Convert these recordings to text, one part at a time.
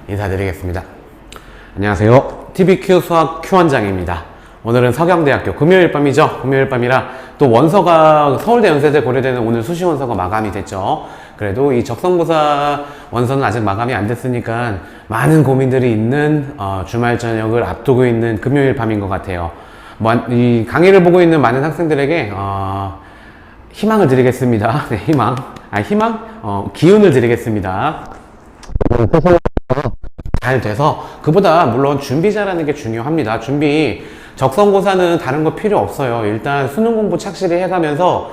인사드리겠습니다. 안녕하세요. TVQ 수학 Q 원장입니다. 오늘은 서경대학교 금요일 밤이죠. 금요일 밤이라 또 원서가 서울대, 연세대, 고려대는 오늘 수시 원서가 마감이 됐죠. 그래도 이 적성고사 원서는 아직 마감이 안 됐으니까 많은 고민들이 있는 주말 저녁을 앞두고 있는 금요일 밤인 것 같아요. 이 강의를 보고 있는 많은 학생들에게 희망을 드리겠습니다. 네, 기운을 드리겠습니다. 잘 돼서, 그보다 물론 준비 잘하는 게 중요합니다. 적성고사는 다른 거 필요 없어요. 일단 수능 공부 착실히 해가면서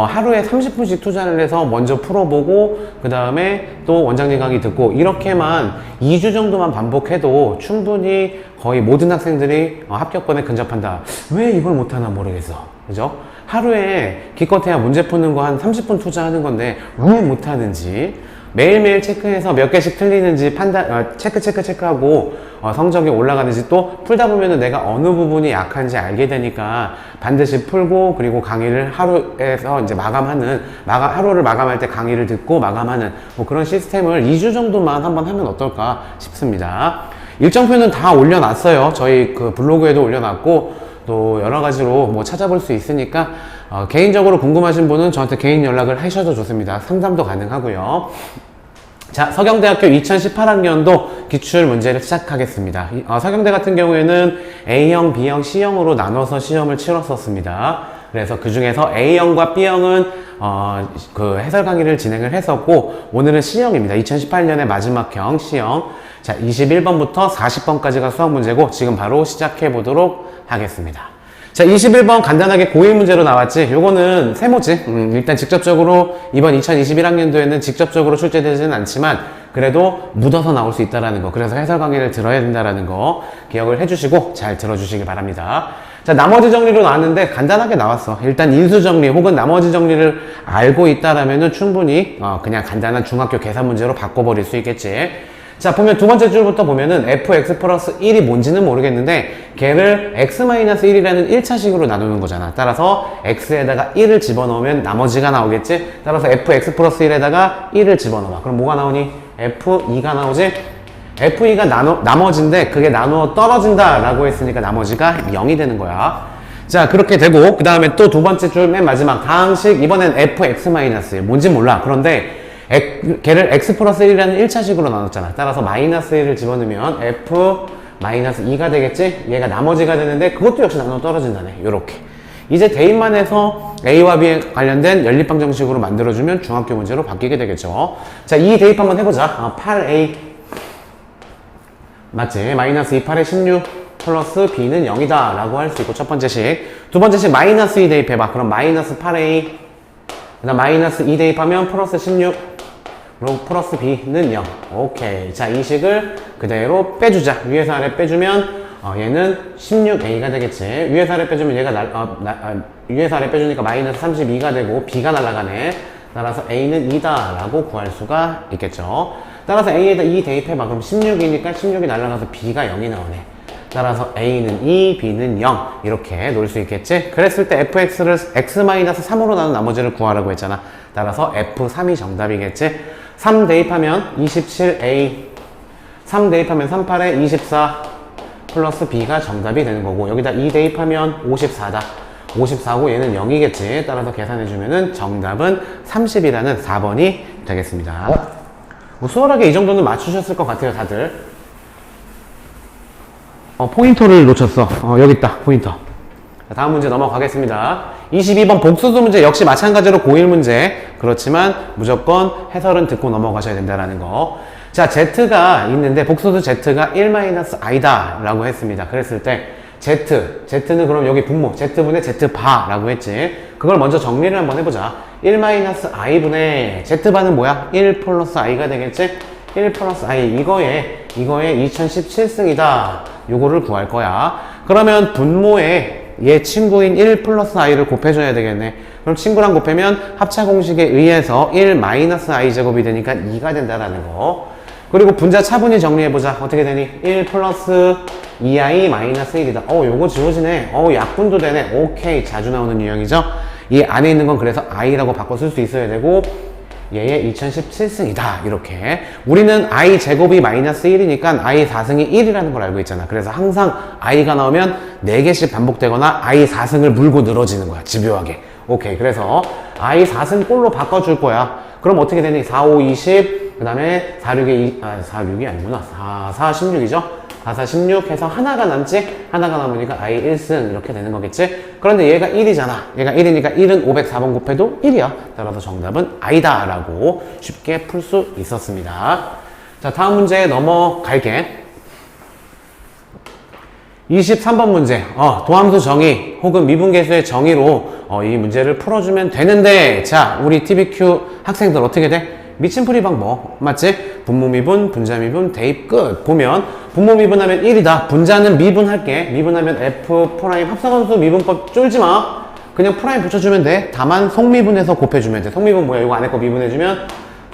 하루에 30분씩 투자를 해서 먼저 풀어보고 그 다음에 또 원장님 강의 듣고, 이렇게만 2주 정도만 반복해도 충분히 거의 모든 학생들이 합격권에 근접한다. 왜 이걸 못하나 모르겠어. 그죠? 하루에 기껏해야 문제 푸는 거 한 30분 투자하는 건데 왜 못하는지, 매일매일 체크해서 몇 개씩 틀리는지 체크하고 성적이 올라가는지, 또 풀다 보면은 내가 어느 부분이 약한지 알게 되니까 반드시 풀고, 그리고 강의를 하루에서 이제 하루를 마감할 때 강의를 듣고 마감하는 뭐 그런 시스템을 2주 정도만 한번 하면 어떨까 싶습니다. 일정표는 다 올려놨어요. 저희 그 블로그에도 올려놨고, 또 여러 가지로 뭐 찾아볼 수 있으니까 개인적으로 궁금하신 분은 저한테 개인 연락을 하셔도 좋습니다. 상담도 가능하고요. 자, 서경대학교 2018학년도 기출 문제를 시작하겠습니다. 서경대 같은 경우에는 A형, B형, C형으로 나눠서 시험을 치렀었습니다. 그래서 그 중에서 A형과 B형은 그 해설 강의를 진행을 했었고, 오늘은 C형입니다. 2018년의 마지막형 C형. 자, 21번부터 40번까지가 수학 문제고, 지금 바로 시작해 보도록 하겠습니다. 자, 21번 간단하게 고1 문제로 나왔지. 요거는 세모지. 일단 직접적으로 이번 2021학년도에는 직접적으로 출제되지는 않지만 그래도 묻어서 나올 수 있다라는 거, 그래서 해설 강의를 들어야 된다라는 거 기억을 해주시고 잘 들어주시기 바랍니다. 자, 나머지 정리로 나왔는데 간단하게 나왔어. 일단 인수 정리 혹은 나머지 정리를 알고 있다라면은 충분히 그냥 간단한 중학교 계산 문제로 바꿔버릴 수 있겠지. 자, 보면 두 번째 줄부터 보면은 fx 플러스 1이 뭔지는 모르겠는데 걔를 x-1이라는 1차식으로 나누는 거잖아. 따라서 x에다가 1을 집어넣으면 나머지가 나오겠지. 따라서 fx 플러스 1에다가 1을 집어넣어. 그럼 뭐가 나오니? f2가 나오지? f2가 나머지인데 그게 나누어 떨어진다 라고 했으니까 나머지가 0이 되는 거야. 자, 그렇게 되고, 그 다음에 또 두 번째 줄 맨 마지막 다항식, 이번엔 fx-1 뭔지 몰라. 그런데 걔를 x 플러스 1이라는 1차식으로 나눴잖아. 따라서 마이너스 1을 집어넣으면 f-2가 되겠지? 얘가 나머지가 되는데 그것도 역시 나눠 떨어진다네. 요렇게. 이제 대입만 해서 A와 B에 관련된 연립방 정식으로 만들어주면 중학교 문제로 바뀌게 되겠죠. 자, 이 대입 한번 해보자. 8A 맞지? 마이너스 2, 8에 16 플러스 B는 0이다 라고 할 수 있고, 첫 번째 식. 두 번째 식 마이너스 2 대입해봐. 그럼 마이너스 8A 그 다음 마이너스 2 대입하면 플러스 16 그리고 플러스 B는 0. 오케이. 자, 이 식을 그대로 빼주자. 위에서 아래 빼주면 얘는 16A가 되겠지. 위에서 아래 빼주면 얘가 위에서 아래 빼주니까 마이너스 32가 되고 B가 날아가네. 따라서 A는 2다 라고 구할 수가 있겠죠. 따라서 A에다 2 대입해봐. 그럼 16이니까 16이 날아가서 B가 0이 나오네. 따라서 A는 2, B는 0 이렇게 놓을 수 있겠지. 그랬을 때 fx를 x-3으로 나눈 나머지를 구하라고 했잖아. 따라서 f3이 정답이겠지. 3 대입하면 27A 3 대입하면 38에 24 플러스 B가 정답이 되는 거고, 여기다 2 대입하면 54다. 54고 얘는 0이겠지. 따라서 계산해주면은 정답은 30이라는 4번이 되겠습니다. 뭐 수월하게 이 정도는 맞추셨을 것 같아요, 다들. 포인터를 놓쳤어. 여기 있다, 포인터. 자, 다음 문제 넘어가겠습니다. 22번 복수수 문제 역시 마찬가지로 고1 문제. 그렇지만 무조건 해설은 듣고 넘어가셔야 된다는 거. 자, Z가 있는데 복수수 Z가 1-I다 라고 했습니다. 그랬을 때 Z는 그럼 여기 분모 Z분의 Z바 라고 했지. 그걸 먼저 정리를 한번 해보자. 1-I분의 Z바는 뭐야? 1 플러스 I가 되겠지? 1 플러스 I 이거에 2017승이다. 요거를 구할 거야. 그러면 분모에 얘 친구인 1 플러스 i를 곱해줘야 되겠네. 그럼 친구랑 곱하면 합차 공식에 의해서 1 마이너스 i 제곱이 되니까 2가 된다라는 거. 그리고 분자 차분히 정리해보자. 어떻게 되니? 1 플러스 2i 마이너스 1이다. 요거 지워지네. 약분도 되네. 오케이. 자주 나오는 유형이죠. 이 안에 있는 건 그래서 i라고 바꿔 쓸 수 있어야 되고, 얘의 2017승이다. 이렇게. 우리는 i 제곱이 마이너스 1이니까 i 4승이 1이라는 걸 알고 있잖아. 그래서 항상 i가 나오면 4개씩 반복되거나 i 4승을 물고 늘어지는 거야. 집요하게. 오케이. 그래서 i 4승 꼴로 바꿔줄 거야. 그럼 어떻게 되니? 4, 5, 20. 그 다음에 4, 6이, 4, 6이 아니구나. 4, 16이죠? 4, 4, 16 해서 하나가 남지? 하나가 남으니까 i 1승 이렇게 되는 거겠지? 그런데 얘가 1이잖아. 얘가 1이니까 1은 504번 곱해도 1이야. 따라서 정답은 i다 라고 쉽게 풀 수 있었습니다. 자, 다음 문제 넘어갈게. 23번 문제. 도함수 정의 혹은 미분계수의 정의로 이 문제를 풀어주면 되는데, 자, 우리 TBQ 학생들 어떻게 돼? 미침풀이 방법 맞지? 분모 미분, 분자 미분, 대입 끝. 보면 분모 미분하면 1이다. 분자는 미분할게. 미분하면 F 프라임 합성함수 미분법 쫄지 마. 그냥 프라임 붙여주면 돼. 다만 속미분해서 곱해주면 돼. 속미분 뭐야? 이거 안에 거 미분해주면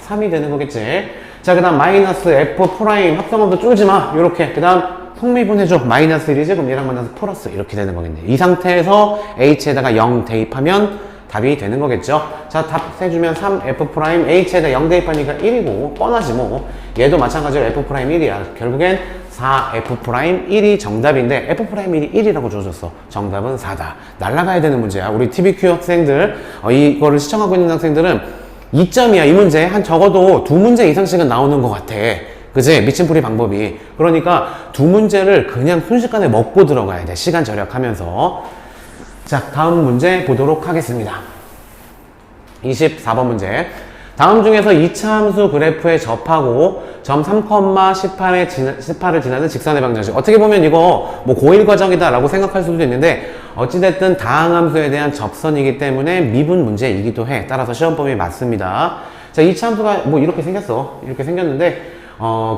3이 되는 거겠지. 자, 그 다음 마이너스 F 프라임 합성함수 쫄지 마. 요렇게. 그 다음 속미분해줘. 마이너스 1이지? 그럼 얘랑 만나서 플러스 이렇게 되는 거겠네. 이 상태에서 H에다가 0 대입하면 답이 되는 거겠죠. 자, 답 세주면 3F' H에다 0 대입하니까 1이고 뻔하지 뭐. 얘도 마찬가지로 F' 1이야. 결국엔 4F'1이 정답인데 F'1이 1이라고 줘줬어. 정답은 4다. 날라가야 되는 문제야. 우리 TBQ 학생들 이거를 시청하고 있는 학생들은 2점이야. 이 문제 한 적어도 2문제 이상씩은 나오는 것 같아. 그치? 미침풀이 방법이. 그러니까 2문제를 그냥 순식간에 먹고 들어가야 돼. 시간 절약하면서. 자, 다음 문제 보도록 하겠습니다. 24번 문제. 다음 중에서 2차 함수 그래프에 접하고 점 3,18을 지나는 직선의 방정식. 어떻게 보면 이거 뭐 고1 과정이다 라고 생각할 수도 있는데 어찌됐든 다항함수에 대한 접선이기 때문에 미분 문제이기도 해. 따라서 시험 범위 맞습니다. 자, 2차 함수가 뭐 이렇게 생겼어. 이렇게 생겼는데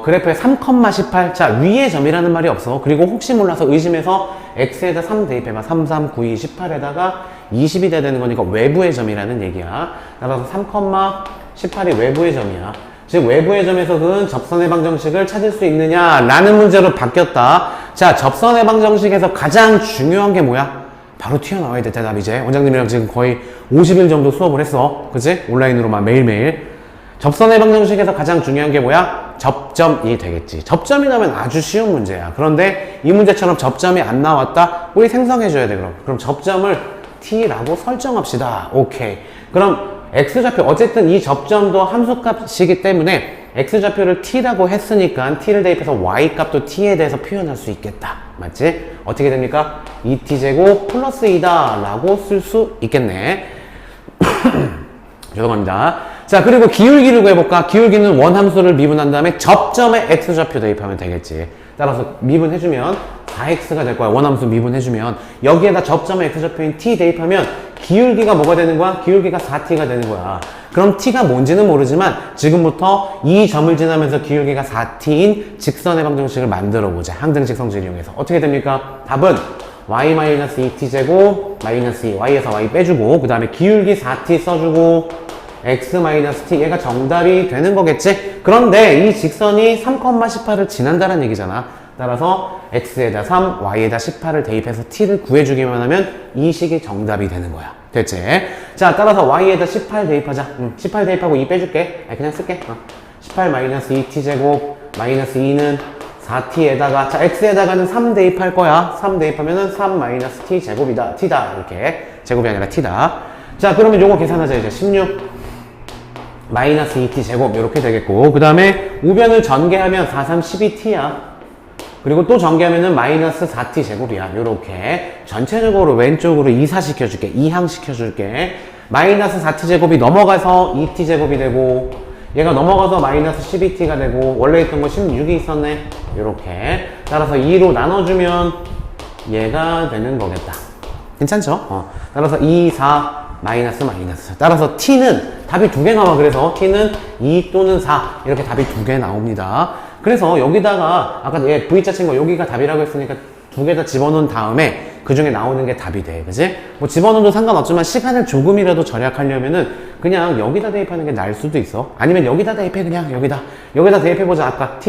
그래프에 3,18. 자, 위의 점이라는 말이 없어. 그리고 혹시 몰라서 의심해서 x에다 3 대입해봐. 3, 3, 9, 2, 18에다가 20이 돼야 되는 거니까 외부의 점이라는 얘기야. 따라서 3,18이 외부의 점이야. 즉, 외부의 점에서 그 접선의 방정식을 찾을 수 있느냐? 라는 문제로 바뀌었다. 자, 접선의 방정식에서 가장 중요한 게 뭐야? 바로 튀어나와야 돼, 대답 이제. 원장님이랑 지금 거의 50일 정도 수업을 했어. 그치? 온라인으로만 매일매일. 접선의 방정식에서 가장 중요한 게 뭐야? 접점이 되겠지. 접점이 나오면 아주 쉬운 문제야. 그런데 이 문제처럼 접점이 안 나왔다? 우리 생성해줘야 돼, 그럼. 그럼 접점을 t라고 설정합시다. 오케이. 그럼 x좌표, 어쨌든 이 접점도 함수값이기 때문에 x좌표를 t라고 했으니까 t를 대입해서 y값도 t에 대해서 표현할 수 있겠다. 맞지? 어떻게 됩니까? 2t제곱 플러스 2다 라고 쓸 수 있겠네. 죄송합니다. 자, 그리고 기울기를 구해볼까? 기울기는 원함수를 미분한 다음에 접점에 x좌표 대입하면 되겠지. 따라서 미분해주면 4x가 될 거야. 원함수 미분해주면. 여기에다 접점에 x좌표인 t 대입하면 기울기가 뭐가 되는 거야? 기울기가 4t가 되는 거야. 그럼 t가 뭔지는 모르지만 지금부터 이 점을 지나면서 기울기가 4t인 직선의 방정식을 만들어보자. 항등식 성질 이용해서. 어떻게 됩니까? 답은 y-2t제곱 -2 y에서 y 빼주고 그 다음에 기울기 4t 써주고 x-t 얘가 정답이 되는 거겠지? 그런데 이 직선이 3,18을 지난다는 얘기잖아. 따라서 x에다 3, y에다 18을 대입해서 t를 구해주기만 하면 이 식이 정답이 되는 거야. 됐지? 자, 따라서 y에다 18 대입하자. 18 대입하고 2 빼줄게. 그냥 쓸게. 18-2t제곱 -2는 4t에다가 자, x에다가는 3 대입할 거야. 3 대입하면은 3-t 제곱이다. t다. 이렇게. 제곱이 아니라 t다. 자, 그러면 요거 계산하자. 이제 16 -2t 제곱 이렇게 되겠고 그 다음에 우변을 전개하면 4, 3, 12t야. 그리고 또 전개하면은 -4t 제곱이야. 요렇게 전체적으로 왼쪽으로 이사시켜줄게. 이항시켜줄게. -4t 제곱이 넘어가서 2t 제곱이 되고 얘가 넘어가서 -12t가 되고 원래 있던 거 16이 있었네. 요렇게 따라서 2로 나눠주면 얘가 되는 거겠다. 괜찮죠? 따라서 2, 4 마이너스. 따라서 t는 답이 2개 나와. 그래서 t는 2 또는 4 이렇게 답이 2개 나옵니다. 그래서 여기다가 아까 얘 V자 친 거 여기가 답이라고 했으니까 2개 다 집어넣은 다음에 그 중에 나오는 게 답이 돼. 그지? 뭐 집어넣어도 상관없지만 시간을 조금이라도 절약하려면은 그냥 여기다 대입하는 게 나을 수도 있어. 아니면 여기다 대입해. 그냥 여기다 대입해보자. 아까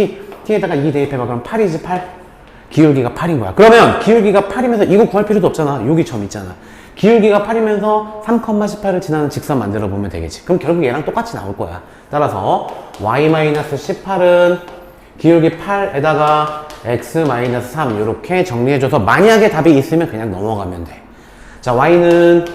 t에다가 2 대입해봐. 그럼 8이지 8. 기울기가 8인 거야. 그러면 기울기가 8이면서 이거 구할 필요도 없잖아. 여기 점 있잖아. 기울기가 8이면서 3,18을 지나는 직선 만들어 보면 되겠지. 그럼 결국 얘랑 똑같이 나올 거야. 따라서 y-18은 기울기 8에다가 x-3 이렇게 정리해줘서 만약에 답이 있으면 그냥 넘어가면 돼. 자, y는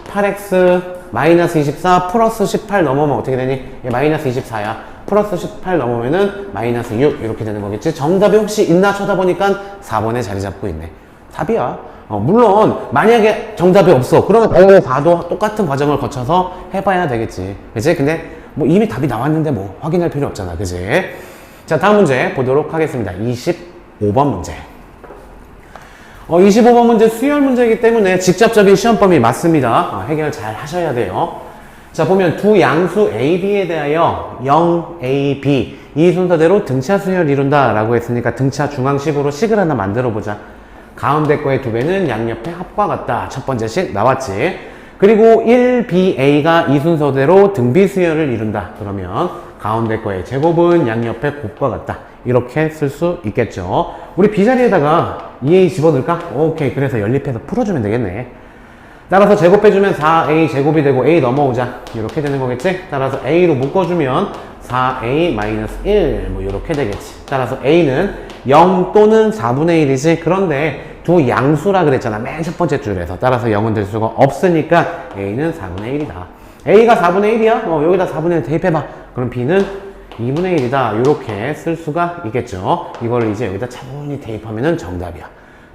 8x-24 플러스 18 넘으면 어떻게 되니? 얘 마이너스 24야. 플러스 18 넘으면은 마이너스 6 이렇게 되는 거겠지. 정답이 혹시 있나 쳐다보니까 4번에 자리 잡고 있네. 답이야. 물론 만약에 정답이 없어. 그러면 당연히 4도 똑같은 과정을 거쳐서 해봐야 되겠지. 그치? 근데 뭐 이미 답이 나왔는데 뭐 확인할 필요 없잖아. 그치? 자, 다음 문제 보도록 하겠습니다. 25번 문제. 25번 문제 수열 문제이기 때문에 직접적인 시험 범위 맞습니다. 해결 잘 하셔야 돼요. 자, 보면 두 양수 A, B에 대하여 0, A, B 이 순서대로 등차 수열을 이룬다 라고 했으니까 등차 중앙식으로 식을 하나 만들어 보자. 가운데 거의 두 배는 양옆의 합과 같다. 첫 번째 식 나왔지. 그리고 1BA가 이 순서대로 등비 수열을 이룬다. 그러면 가운데 거의 제곱은 양옆의 곱과 같다. 이렇게 쓸 수 있겠죠. 우리 B 자리에다가 2A 집어넣을까? 오케이. 그래서 연립해서 풀어주면 되겠네. 따라서 제곱해주면 4A 제곱이 되고 A 넘어오자. 이렇게 되는 거겠지? 따라서 A로 묶어주면 4A-1 뭐 이렇게 되겠지. 따라서 A는 0 또는 4분의 1이지. 그런데 두 양수라 그랬잖아. 맨 첫 번째 줄에서. 따라서 0은 될 수가 없으니까 A는 4분의 1이다. A가 4분의 1이야? 여기다 4분의 1 대입해봐. 그럼 B는 2분의 1이다. 이렇게 쓸 수가 있겠죠. 이걸 이제 여기다 차분히 대입하면은 정답이야.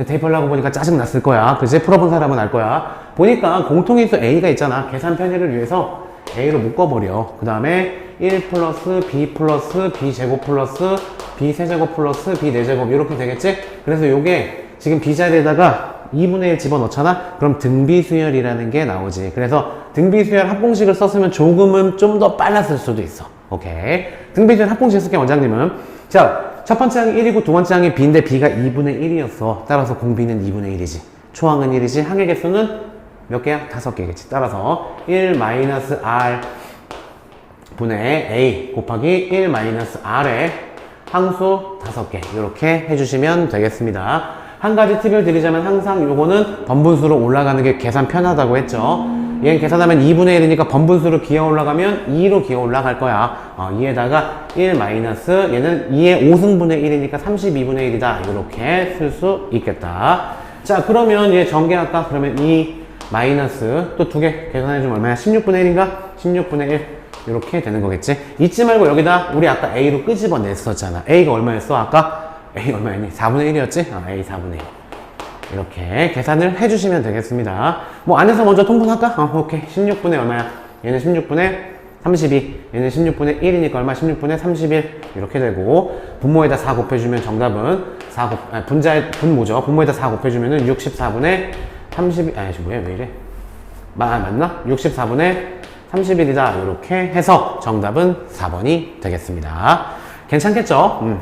대입하려고 보니까 짜증났을 거야. 그치? 풀어본 사람은 알 거야. 보니까 공통인수 A가 있잖아. 계산 편의를 위해서 A로 묶어버려. 그 다음에 1 플러스 B 플러스 B 제곱 플러스 B 세제곱 플러스 B 네제곱 이렇게 되겠지? 그래서 요게 지금 B 자리에다가 2분의 1 집어넣잖아? 그럼 등비수열이라는 게 나오지. 그래서 등비수열 합공식을 썼으면 조금은 좀 더 빨랐을 수도 있어. 오케이. 등비수열 합공식 쓸게 원장님은. 자, 첫 번째 항이 1이고 두 번째 항이 B인데 B가 2분의 1이었어. 따라서 공비는 2분의 1이지. 초항은 1이지. 항의 개수는 몇 개야? 5개겠지. 따라서 1-R 분의 A 곱하기 1-R의 항수 5개 이렇게 해주시면 되겠습니다. 한 가지 팁을 드리자면 항상 요거는 번분수로 올라가는 게 계산 편하다고 했죠. 얘는 계산하면 2분의 1이니까 번분수로 기어 올라가면 2로 기어 올라갈 거야. 2에다가 1 마이너스 얘는 2의 5승분의 1이니까 32분의 1이다. 이렇게 쓸 수 있겠다. 자, 그러면 얘 전개할까? 그러면 2 마이너스 또 두 개 계산해주면 얼마야? 16분의 1인가? 16분의 1 이렇게 되는 거겠지. 잊지 말고 여기다 우리 아까 A로 끄집어냈었잖아. A가 얼마였어? 아까? A 얼마였니? 4분의 1이었지? A 4분의 1 이렇게 계산을 해주시면 되겠습니다. 뭐 안에서 먼저 통분할까? 오케이. 16분의 얼마야? 얘는 16분의 32 얘는 16분의 1이니까 얼마? 16분의 31 이렇게 되고 분모에다 4 곱해주면 정답은 4 곱, 분모죠. 분모에다 4 곱해주면은 64분의 32 뭐야 왜 이래? 맞나? 64분의 31이다. 이렇게 해서 정답은 4번이 되겠습니다. 괜찮겠죠?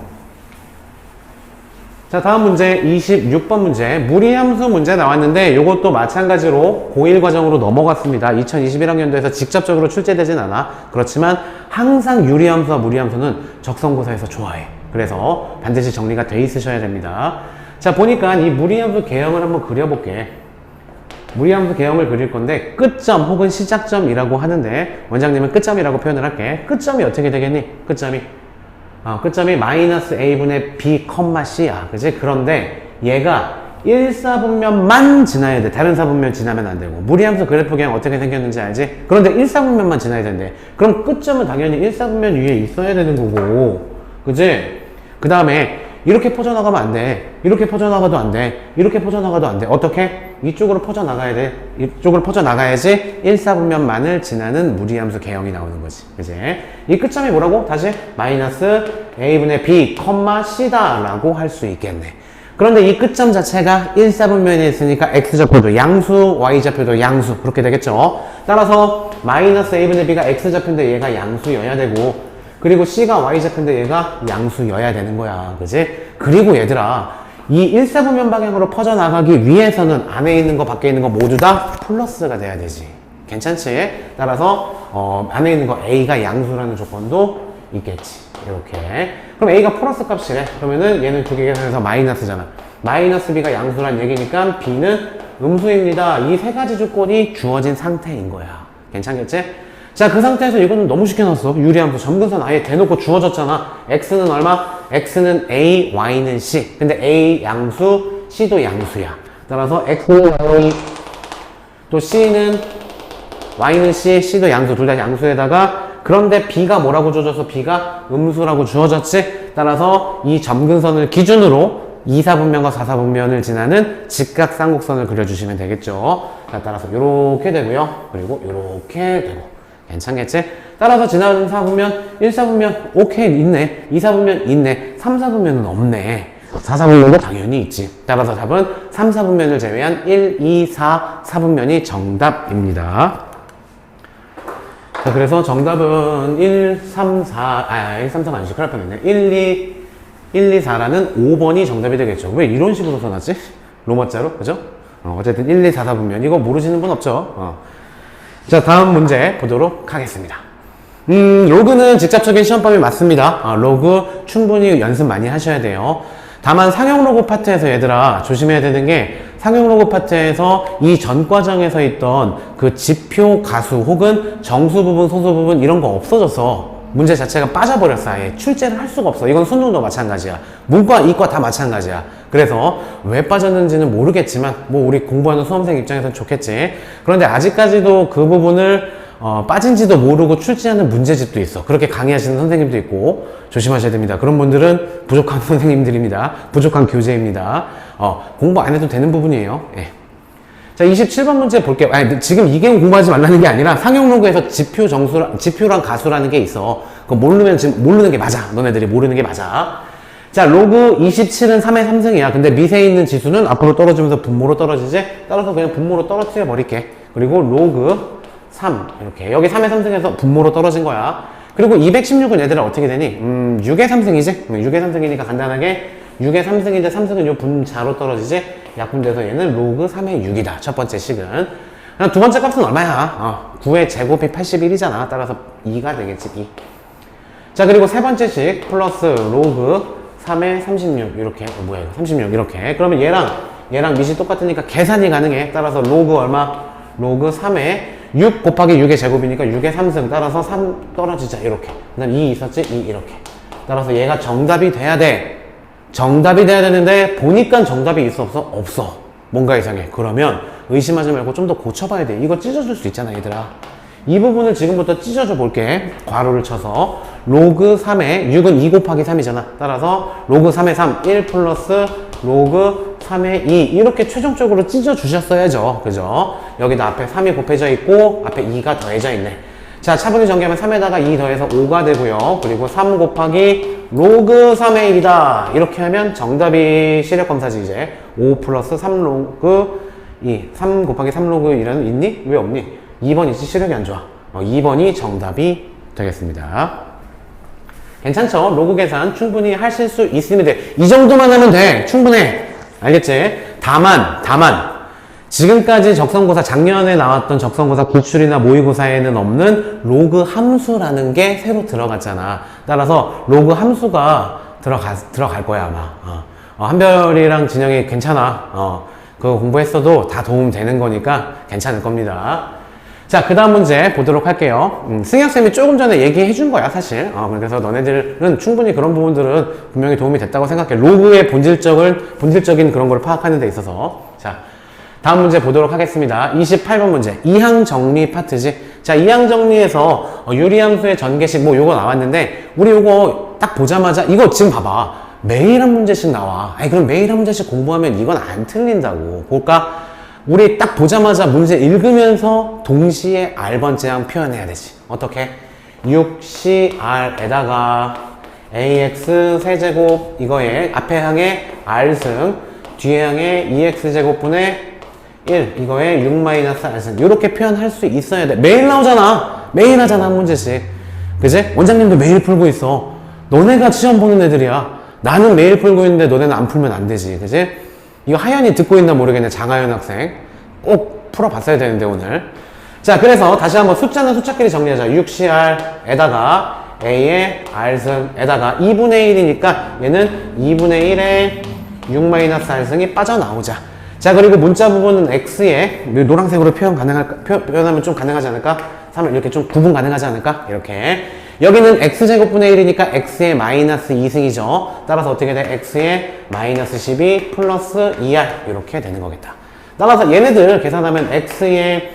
자, 다음 문제 26번 문제 무리함수 문제 나왔는데 이것도 마찬가지로 고1 과정으로 넘어갔습니다. 2021학년도에서 직접적으로 출제되진 않아. 그렇지만 항상 유리함수와 무리함수는 적성고사에서 좋아해. 그래서 반드시 정리가 돼 있으셔야 됩니다. 자, 보니까 이 무리함수 개형을 한번 그려볼게. 무리함수 개형을 그릴 건데 끝점 혹은 시작점이라고 하는데 원장님은 끝점이라고 표현을 할게. 끝점이 어떻게 되겠니? 끝점이 마이너스 a분의 b, c야. 그지? 그런데 얘가 1사분면만 지나야 돼. 다른 사분면 지나면 안 되고. 무리함수 그래프 개형 어떻게 생겼는지 알지? 그런데 1사분면만 지나야 된대. 그럼 끝점은 당연히 1사분면 위에 있어야 되는 거고. 그지? 그 다음에 이렇게 퍼져나가면 안 돼. 이렇게 퍼져나가도 안 돼. 이렇게 퍼져나가도 안 돼. 어떻게? 이쪽으로 퍼져나가야 돼. 이쪽으로 퍼져나가야지 1사분면만을 지나는 무리함수 개형이 나오는 거지. 그지? 이 끝점이 뭐라고? 다시 마이너스 a분의 b, c다 라고 할 수 있겠네. 그런데 이 끝점 자체가 1사분면에 있으니까 x좌표도 양수, y좌표도 양수 그렇게 되겠죠. 따라서 마이너스 a분의 b가 x좌표인데 얘가 양수여야 되고 그리고 C가 Y좌표인데 얘가 양수여야 되는 거야. 그지? 그리고 얘들아, 이 1사분면 방향으로 퍼져나가기 위해서는 안에 있는 거 밖에 있는 거 모두 다 플러스가 돼야 되지. 괜찮지? 따라서 안에 있는 거 A가 양수라는 조건도 있겠지. 이렇게. 그럼 A가 플러스 값이래. 그러면은 얘는 두 개 계산해서 마이너스잖아. 마이너스 B가 양수란 얘기니까 B는 음수입니다. 이 세 가지 조건이 주어진 상태인 거야. 괜찮겠지? 자, 그 상태에서 이거는 너무 쉽게 나왔어. 유리함수 점근선 아예 대놓고 주어졌잖아. x는 얼마? x는 a, y는 c. 근데 a 양수, c도 양수야. 따라서 x는 y, 또 c는 y는 c, c도 양수, 둘 다 양수에다가 그런데 b가 뭐라고 주어져서 b가 음수라고 주어졌지? 따라서 이 점근선을 기준으로 2, 4분면과 4, 4분면을 지나는 직각쌍곡선을 그려주시면 되겠죠. 자, 따라서 이렇게 되고요. 그리고 이렇게 되고. 괜찮겠지? 따라서 지나는 4분면, 1, 4분면 오케이 있네. 2, 4분면 있네. 3, 4분면은 없네. 4, 4분면도 당연히 있지. 따라서 답은 3, 4분면을 제외한 1, 2, 4, 4분면이 정답입니다. 자, 그래서 정답은 1, 3, 4, 1, 3, 4가 아니지. 큰일 날 뻔했네. 1, 2, 4라는 5번이 정답이 되겠죠. 왜 이런 식으로 써놨지? 로마자로? 그죠? 어쨌든 1, 2, 4, 4분면. 이거 모르시는 분 없죠? 자, 다음 문제 보도록 하겠습니다. 로그는 직접적인 시험법이 맞습니다. 로그 충분히 연습 많이 하셔야 돼요. 다만 상용 로그 파트에서 얘들아 조심해야 되는 게 상용 로그 파트에서 이 전 과정에서 있던 그 지표 가수 혹은 정수 부분, 소수 부분 이런 거 없어져서 문제 자체가 빠져버렸어. 아예 출제를 할 수가 없어. 이건 수능도 마찬가지야. 문과, 이과 다 마찬가지야. 그래서 왜 빠졌는지는 모르겠지만 뭐 우리 공부하는 수험생 입장에서는 좋겠지. 그런데 아직까지도 그 부분을 빠진지도 모르고 출제하는 문제집도 있어. 그렇게 강의하시는 선생님도 있고 조심하셔야 됩니다. 그런 분들은 부족한 선생님들입니다. 부족한 교재입니다. 공부 안 해도 되는 부분이에요. 예. 자, 27번 문제 볼게요. 아니, 지금 이게 공부하지 말라는 게 아니라 상용 로그에서 지표랑 가수라는 게 있어. 그거 모르면 지금 모르는 게 맞아. 너네들이 모르는 게 맞아. 자, 로그 27은 3의 3승이야. 근데 밑에 있는 지수는 앞으로 떨어지면서 분모로 떨어지지? 따라서 그냥 분모로 떨어뜨려 버릴게. 그리고 로그 3 이렇게 여기 3의 3승에서 분모로 떨어진 거야. 그리고 216은 얘들아 어떻게 되니? 6의 3승이지? 6의 3승이니까 간단하게 6의 3승인데 3승은 요 분자로 떨어지지? 약분돼서 얘는 로그 3의 6이다. 첫 번째 식은. 두 번째 값은 얼마야? 9의 제곱이 81이잖아. 따라서 2가 되겠지, 2. 자, 그리고 세 번째 식 플러스 로그 3의 36 이렇게. 뭐야 이거 36 이렇게. 그러면 얘랑 밑이 똑같으니까 계산이 가능해. 따라서 로그 얼마? 로그 3의 6 곱하기 6의 제곱이니까 6의 3승. 따라서 3 떨어지자 이렇게. 그 다음 2 있었지? 2 이렇게. 따라서 얘가 정답이 돼야 돼. 정답이 돼야 되는데 보니까 정답이 있어 없어? 없어. 뭔가 이상해. 그러면 의심하지 말고 좀 더 고쳐봐야 돼. 이거 찢어줄 수 있잖아 얘들아. 이 부분을 지금부터 찢어줘 볼게. 괄호를 쳐서 로그 3의 6은 2 곱하기 3이잖아. 따라서 로그 3의 3 1 플러스 로그 3의 2 이렇게 최종적으로 찢어 주셨어야죠. 그죠? 여기도 앞에 3이 곱해져 있고 앞에 2가 더해져 있네. 자, 차분히 전개하면 3에다가 2 더해서 5가 되고요. 그리고 3 곱하기 로그 3의 1이다. 이렇게 하면 정답이 시력검사지 이제. 5 플러스 3 로그 2. 3 곱하기 3 로그 1은 있니? 왜 없니? 2번 있지? 시력이 안 좋아. 2번이 정답이 되겠습니다. 괜찮죠? 로그 계산 충분히 하실 수 있습니다. 이 정도만 하면 돼. 충분해. 알겠지? 다만 지금까지 적성고사 작년에 나왔던 적성고사 기출이나 모의고사에는 없는 로그 함수라는 게 새로 들어갔잖아. 따라서 로그 함수가 들어갈 거야 아마. 한별이랑 진영이 괜찮아. 그거 공부했어도 다 도움 되는 거니까 괜찮을 겁니다. 자, 그 다음 문제 보도록 할게요. 승혁쌤이 조금 전에 얘기해 준 거야, 사실. 그래서 너네들은 충분히 그런 부분들은 분명히 도움이 됐다고 생각해. 로그의 본질적인 그런 걸 파악하는 데 있어서. 자, 다음 문제 보도록 하겠습니다. 28번 문제. 이항 정리 파트지. 자, 이항 정리에서 유리함수의 전개식 뭐 요거 나왔는데, 우리 요거 딱 보자마자, 이거 지금 봐봐. 매일 한 문제씩 나와. 아니, 그럼 매일 한 문제씩 공부하면 이건 안 틀린다고. 볼까? 우리 딱 보자마자 문제 읽으면서 동시에 R번째항 표현해야 되지. 어떻게? 6CR에다가 AX 세제곱 이거에 앞에 항에 R승 뒤에 항에 2X제곱분의 1 이거에 6-R승 이렇게 표현할 수 있어야 돼. 매일 나오잖아. 매일 하잖아 한 문제씩. 그치? 원장님도 매일 풀고 있어. 너네가 시험 보는 애들이야. 나는 매일 풀고 있는데 너네는 안 풀면 안 되지. 그치? 이거 하연이 듣고 있나 모르겠네. 장하연 학생. 꼭 풀어봤어야 되는데 오늘. 자, 그래서 다시 한번 숫자는 숫자끼리 정리하자. 6CR에다가 A의 R승에다가 2분의 1이니까 얘는 2분의 1에 6-R승이 빠져나오자. 자, 자, 그리고 문자 부분은 x에 노란색으로 표현하면 좀 가능하지 않을까? 3을 이렇게 좀 구분 가능하지 않을까? 이렇게. 여기는 x제곱분의 1이니까 x의 마이너스 2승이죠. 따라서 어떻게 돼? x의 마이너스 12 플러스 2r 이렇게 되는 거겠다. 따라서 얘네들 계산하면 x의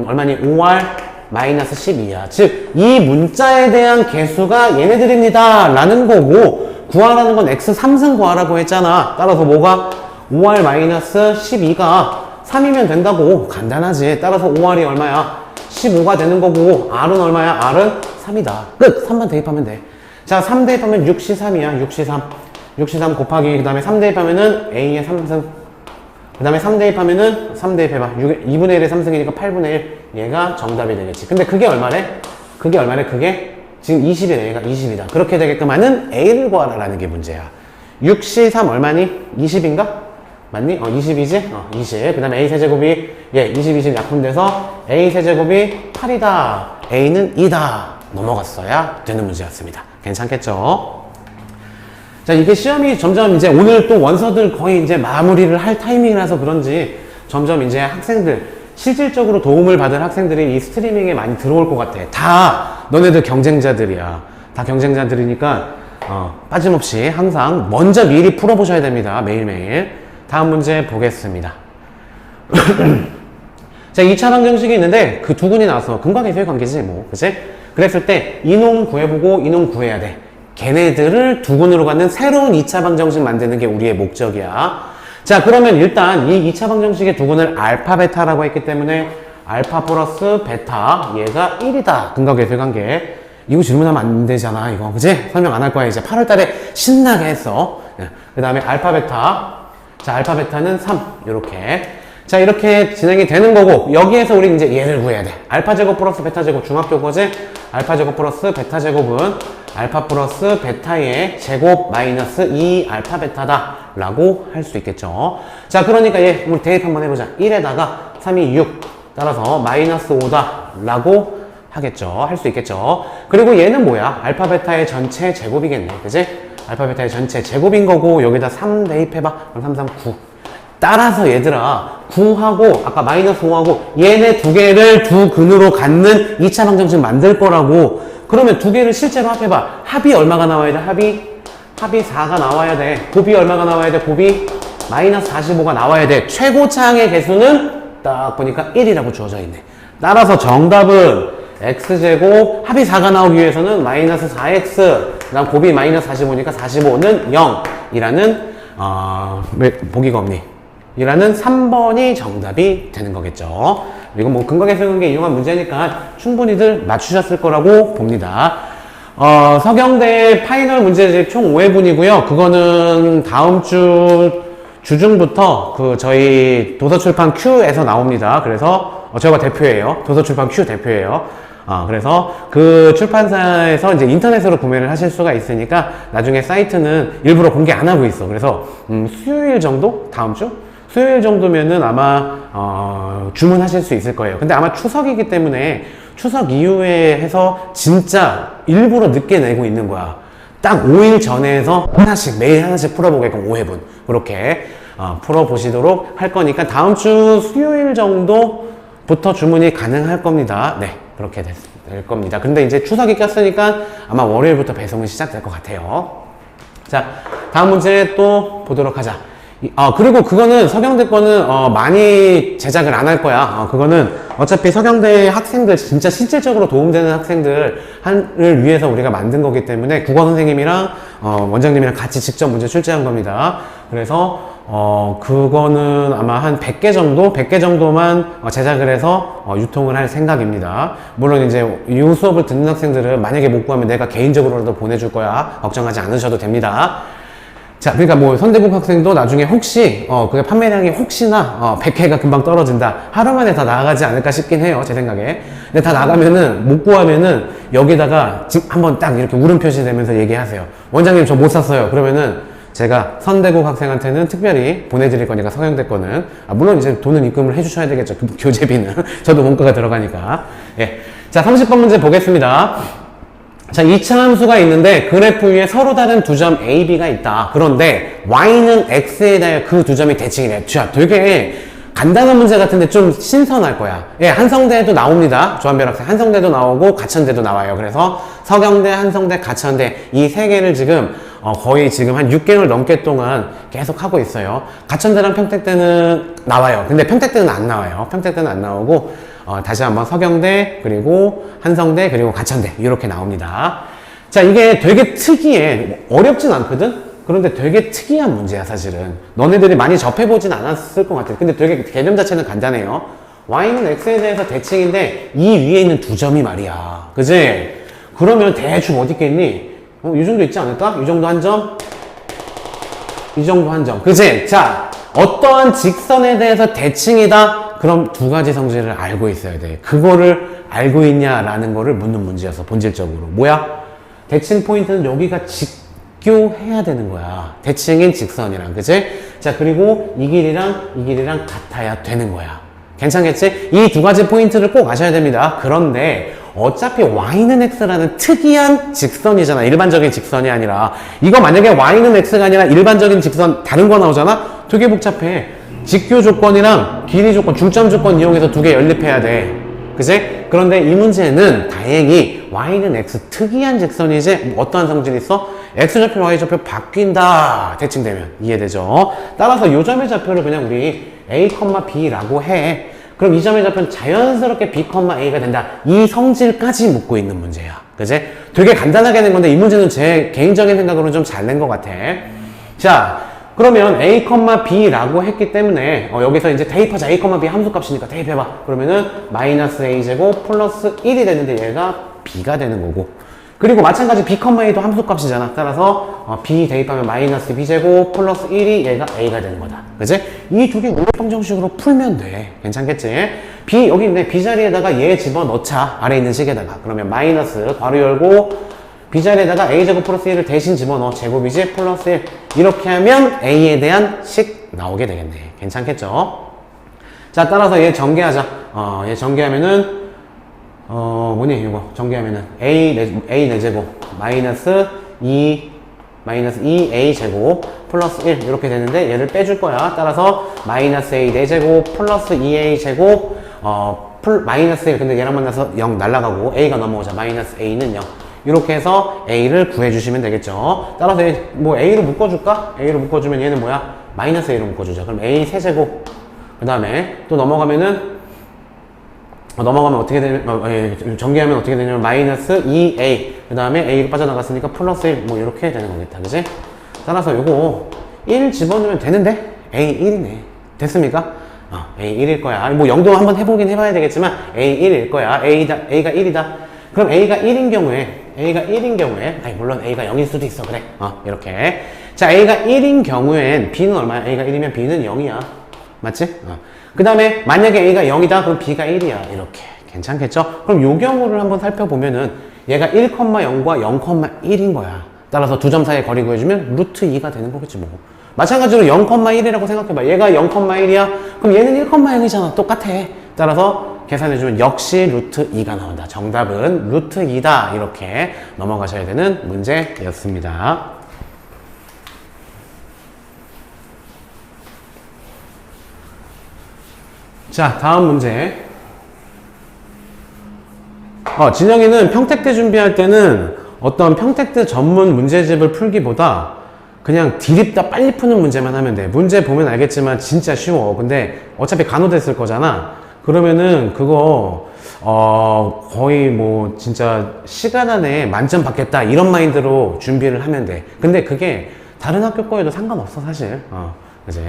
얼마니? 5r 마이너스 12야. 즉, 이 문자에 대한 개수가 얘네들입니다. 라는 거고, 구하라는 건 x 3승 구하라고 했잖아. 따라서 뭐가? 5r 마이너스 12가 3이면 된다고. 간단하지. 따라서 5r이 얼마야? 15가 되는 거고, r은 얼마야? r은 3이다. 끝! 3만 대입하면 돼. 자, 3 대입하면 6시 3이야. 6시 3. 6시 3 곱하기, 그 다음에 3 대입하면은 a의 3승. 그 다음에 3 대입하면은 3 대입해봐. 2분의 1의 3승이니까 8분의 1. 얘가 정답이 되겠지. 근데 그게 얼마래? 그게 지금 20이래. 얘가 20이다. 그렇게 되게끔 하는 a를 구하라라는 게 문제야. 6시 3 얼마니? 20인가? 맞니? 20이지? 20. 그 다음에 a 세제곱이 20 약분돼서 a 세제곱이 8이다. a는 2다. 넘어갔어야 되는 문제였습니다. 괜찮겠죠? 자, 이게 시험이 점점 이제 오늘 또 원서들 거의 이제 마무리를 할 타이밍이라서 그런지 점점 이제 학생들, 실질적으로 도움을 받을 학생들이 이 스트리밍에 많이 들어올 것 같아. 다 너네들 경쟁자들이야. 다 경쟁자들이니까 빠짐없이 항상 먼저 미리 풀어보셔야 됩니다. 매일매일. 다음 문제 보겠습니다. 자, 2차 방정식이 있는데 그 두 군이 나와서 근과계수의 관계지 뭐. 그치? 그랬을 때 이놈 구해보고 이놈 구해야 돼. 걔네들을 두 군으로 갖는 새로운 2차 방정식 만드는 게 우리의 목적이야. 자, 그러면 일단 이 2차 방정식의 두 군을 알파, 베타라고 했기 때문에 알파 플러스 베타, 얘가 1이다. 근과계수의 관계. 이거 질문하면 안 되잖아, 이거. 그치? 설명 안 할 거야, 이제. 8월 달에 신나게 했어. 그 다음에 알파, 베타. 자, 알파, 베타는 3. 요렇게. 자, 이렇게 진행이 되는 거고, 여기에서 우리 이제 얘를 구해야 돼. 알파 제곱 플러스 베타 제곱 중학교 거지? 알파 제곱 플러스 베타 제곱은 알파 플러스 베타의 제곱 마이너스 2 알파 베타다. 라고 할 수 있겠죠. 자, 그러니까 얘, 우리 대입 한번 해보자. 1에다가 3이 6. 따라서 마이너스 5다. 라고 하겠죠. 할 수 있겠죠. 그리고 얘는 뭐야? 알파 베타의 전체 제곱이겠네. 그지? 알파 베타의 전체 제곱인 거고, 여기다 3 대입해봐. 그럼 3, 3, 9. 따라서 얘들아, 9하고, 아까 마이너스 5하고, 얘네 두 개를 두 근으로 갖는 2차 방정식 만들 거라고. 그러면 두 개를 실제로 합해봐. 합이 얼마가 나와야 돼? 합이 4가 나와야 돼. 곱이 얼마가 나와야 돼? 곱이 마이너스 45가 나와야 돼. 최고차항의 개수는 딱 보니까 1이라고 주어져 있네. 따라서 정답은 x제곱, 합이 4가 나오기 위해서는 마이너스 4x, 그 다음 곱이 마이너스 45니까 45는 0이라는, 왜 보기가 없니? 이라는 3번이 정답이 되는 거겠죠. 이건 뭐 근과계수관계 이용한 문제니까 충분히들 맞추셨을 거라고 봅니다. 서경대 파이널 문제 총 5회분이고요. 그거는 다음 주 주중부터 그 저희 도서출판 Q에서 나옵니다. 그래서 저희가 대표예요. 도서출판 Q 대표예요. 그래서 그 출판사에서 이제 인터넷으로 구매를 하실 수가 있으니까 나중에 사이트는 일부러 공개 안 하고 있어. 그래서 수요일 정도? 다음 주? 수요일 정도면은 아마 주문하실 수 있을 거예요. 근데 아마 추석이기 때문에 추석 이후에 해서 진짜 일부러 늦게 내고 있는 거야. 딱 5일 전에 해서 하나씩, 매일 하나씩 풀어보게끔 5회분 그렇게 풀어보시도록 할 거니까 다음 주 수요일 정도부터 주문이 가능할 겁니다. 네, 그렇게 될 겁니다. 근데 이제 추석이 꼈으니까 아마 월요일부터 배송이 시작될 것 같아요. 자, 다음 문제 또 보도록 하자. 그리고 그거는 서경대 거는 많이 제작을 안 할 거야. 그거는 어차피 서경대 학생들, 진짜 실질적으로 도움되는 학생들을 위해서 우리가 만든 거기 때문에 국어 선생님이랑 원장님이랑 같이 직접 문제 출제한 겁니다. 그래서 그거는 아마 한 100개 정도만 제작을 해서 유통을 할 생각입니다. 물론 이제 이 수업을 듣는 학생들은 만약에 못 구하면 내가 개인적으로라도 보내줄 거야. 걱정하지 않으셔도 됩니다. 자, 그러니까 뭐 선대국 학생도 나중에 혹시 그 판매량이 혹시나 100회가 금방 떨어진다. 하루 만에 다 나가지 않을까 싶긴 해요. 제 생각에. 근데 다 나가면은 못 구하면은 여기다가 지금 한번 딱 이렇게 울음 표시 되면서 얘기하세요. 원장님 저 못 샀어요. 그러면은 제가 선대국 학생한테는 특별히 보내드릴 거니까 서경대 거는 물론 이제 돈은 입금을 해주셔야 되겠죠. 교재비는 저도 원가가 들어가니까. 예. 자, 30번 문제 보겠습니다. 자, 2차 함수가 있는데 그래프 위에 서로 다른 두 점 A, B가 있다. 그런데 Y는 X에 대해 그 두 점이 대칭이래. 자, 되게 간단한 문제 같은데 좀 신선할 거야. 예, 한성대도 나옵니다. 조한별학생 한성대도 나오고 가천대도 나와요. 그래서 서경대, 한성대, 가천대 이 세 개를 지금 거의 지금 한 6개월 넘게 동안 계속 하고 있어요. 가천대랑 평택대는 나와요. 근데 평택대는 안 나와요. 평택대는 안 나오고 다시 한번 서경대, 그리고 한성대, 그리고 가천대 이렇게 나옵니다. 자, 이게 되게 특이해. 어렵진 않거든? 그런데 되게 특이한 문제야, 사실은. 너네들이 많이 접해보진 않았을 것 같아. 근데 되게 개념 자체는 간단해요. Y는 X에 대해서 대칭인데 이 위에 있는 두 점이 말이야. 그지? 그러면 대충 어디 있겠니? 이 정도 있지 않을까? 이 정도 한 점? 이 정도 한 점. 그지? 자, 어떠한 직선에 대해서 대칭이다? 그럼 두 가지 성질을 알고 있어야 돼. 그거를 알고 있냐라는 거를 묻는 문제여서 본질적으로. 뭐야? 대칭 포인트는 여기가 직교해야 되는 거야. 대칭인 직선이랑. 그지? 자, 그리고 이 길이랑 같아야 되는 거야. 괜찮겠지? 이 두 가지 포인트를 꼭 아셔야 됩니다. 그런데 어차피 Y는 X라는 특이한 직선이잖아. 일반적인 직선이 아니라. 이거 만약에 Y는 X가 아니라 일반적인 직선 다른 거 나오잖아? 되게 복잡해. 직교 조건이랑 길이 조건, 중점 조건 이용해서 두 개 연립해야 돼. 그치? 그런데 이 문제는 다행히 Y는 X 특이한 직선이지 어떠한 성질이 있어? X좌표, Y좌표 바뀐다. 대칭되면. 이해되죠? 따라서 이 점의 좌표를 그냥 우리 A, B라고 해. 그럼 이 점의 좌표는 자연스럽게 B, A가 된다. 이 성질까지 묻고 있는 문제야. 그치? 되게 간단하게 낸 건데 이 문제는 제 개인적인 생각으로는 좀 잘 낸 것 같아. 자, 그러면 A, B라고 했기 때문에 여기서 이제 대입하자. A, B 함수값이니까 대입해봐. 그러면은 마이너스 A제곱 플러스 1이 되는데 얘가 B가 되는 거고, 그리고 마찬가지 B, A도 함수값이잖아. 따라서 B 대입하면 마이너스 B제곱 플러스 1이 얘가 A가 되는 거다. 그치? 이 두 개 우등정식으로 풀면 돼. 괜찮겠지? B 여기 있네. B 자리에다가 얘 집어넣자. 아래 있는 식에다가. 그러면 마이너스 괄호 열고 B 자리에다가 A제곱 플러스 1을 대신 집어넣어. 제곱이지 플러스 1. 이렇게 하면 A에 대한 식 나오게 되겠네. 괜찮겠죠? 자, 따라서 얘 전개하자. 얘 전개하면은 뭐니 이거 전개하면은 A 4제곱 마이너스 2A 제곱 플러스 1 이렇게 되는데 얘를 빼줄 거야. 따라서 마이너스 A 4제곱 플러스 2A 제곱 마이너스 1 근데 얘랑 만나서 0 날라가고 A가 넘어오자. 마이너스 A는 0 이렇게 해서 A를 구해주시면 되겠죠. 따라서 뭐 A로 묶어줄까? A로 묶어주면 얘는 뭐야? 마이너스 A로 묶어주자. 그럼 A 세제곱 그 다음에 또 넘어가면 어떻게 되냐면, 전개하면 어떻게 되냐면, 마이너스 2A. 그 다음에 A가 빠져나갔으니까 플러스 1. 뭐, 이렇게 되는 거겠다. 그지? 따라서 요거 1 집어넣으면 되는데? A 1이네. 됐습니까? A 1일 거야. 뭐, 0도 한번 해봐야 되겠지만, A 1일 거야. A가 1이다. 그럼 A가 1인 경우에, 물론 A가 0일 수도 있어. 그래. 이렇게. 자, A가 1인 경우엔 B는 얼마야? A가 1이면 B는 0이야. 맞지? 그 다음에 만약에 A가 0이다 그럼 B가 1이야. 이렇게 괜찮겠죠? 그럼 요 경우를 한번 살펴보면은 얘가 1,0과 0,1인 거야. 따라서 두 점 사이의 거리 구해주면 루트 2가 되는 거겠지 뭐. 마찬가지로 0,1이라고 생각해봐. 얘가 0,1이야. 그럼 얘는 1,0이잖아. 똑같아. 따라서 계산해주면 역시 루트 2가 나온다. 정답은 루트 2다. 이렇게 넘어가셔야 되는 문제였습니다. 자, 다음 문제. 진영이는 평택대 준비할 때는 어떤 평택대 전문 문제집을 풀기보다 그냥 디립다 빨리 푸는 문제만 하면 돼. 문제 보면 알겠지만 진짜 쉬워. 근데 어차피 간호대 쓸 거잖아. 그러면은 그거 거의 뭐 진짜 시간 안에 만점 받겠다 이런 마인드로 준비를 하면 돼. 근데 그게 다른 학교 거에도 상관없어 사실. 그치?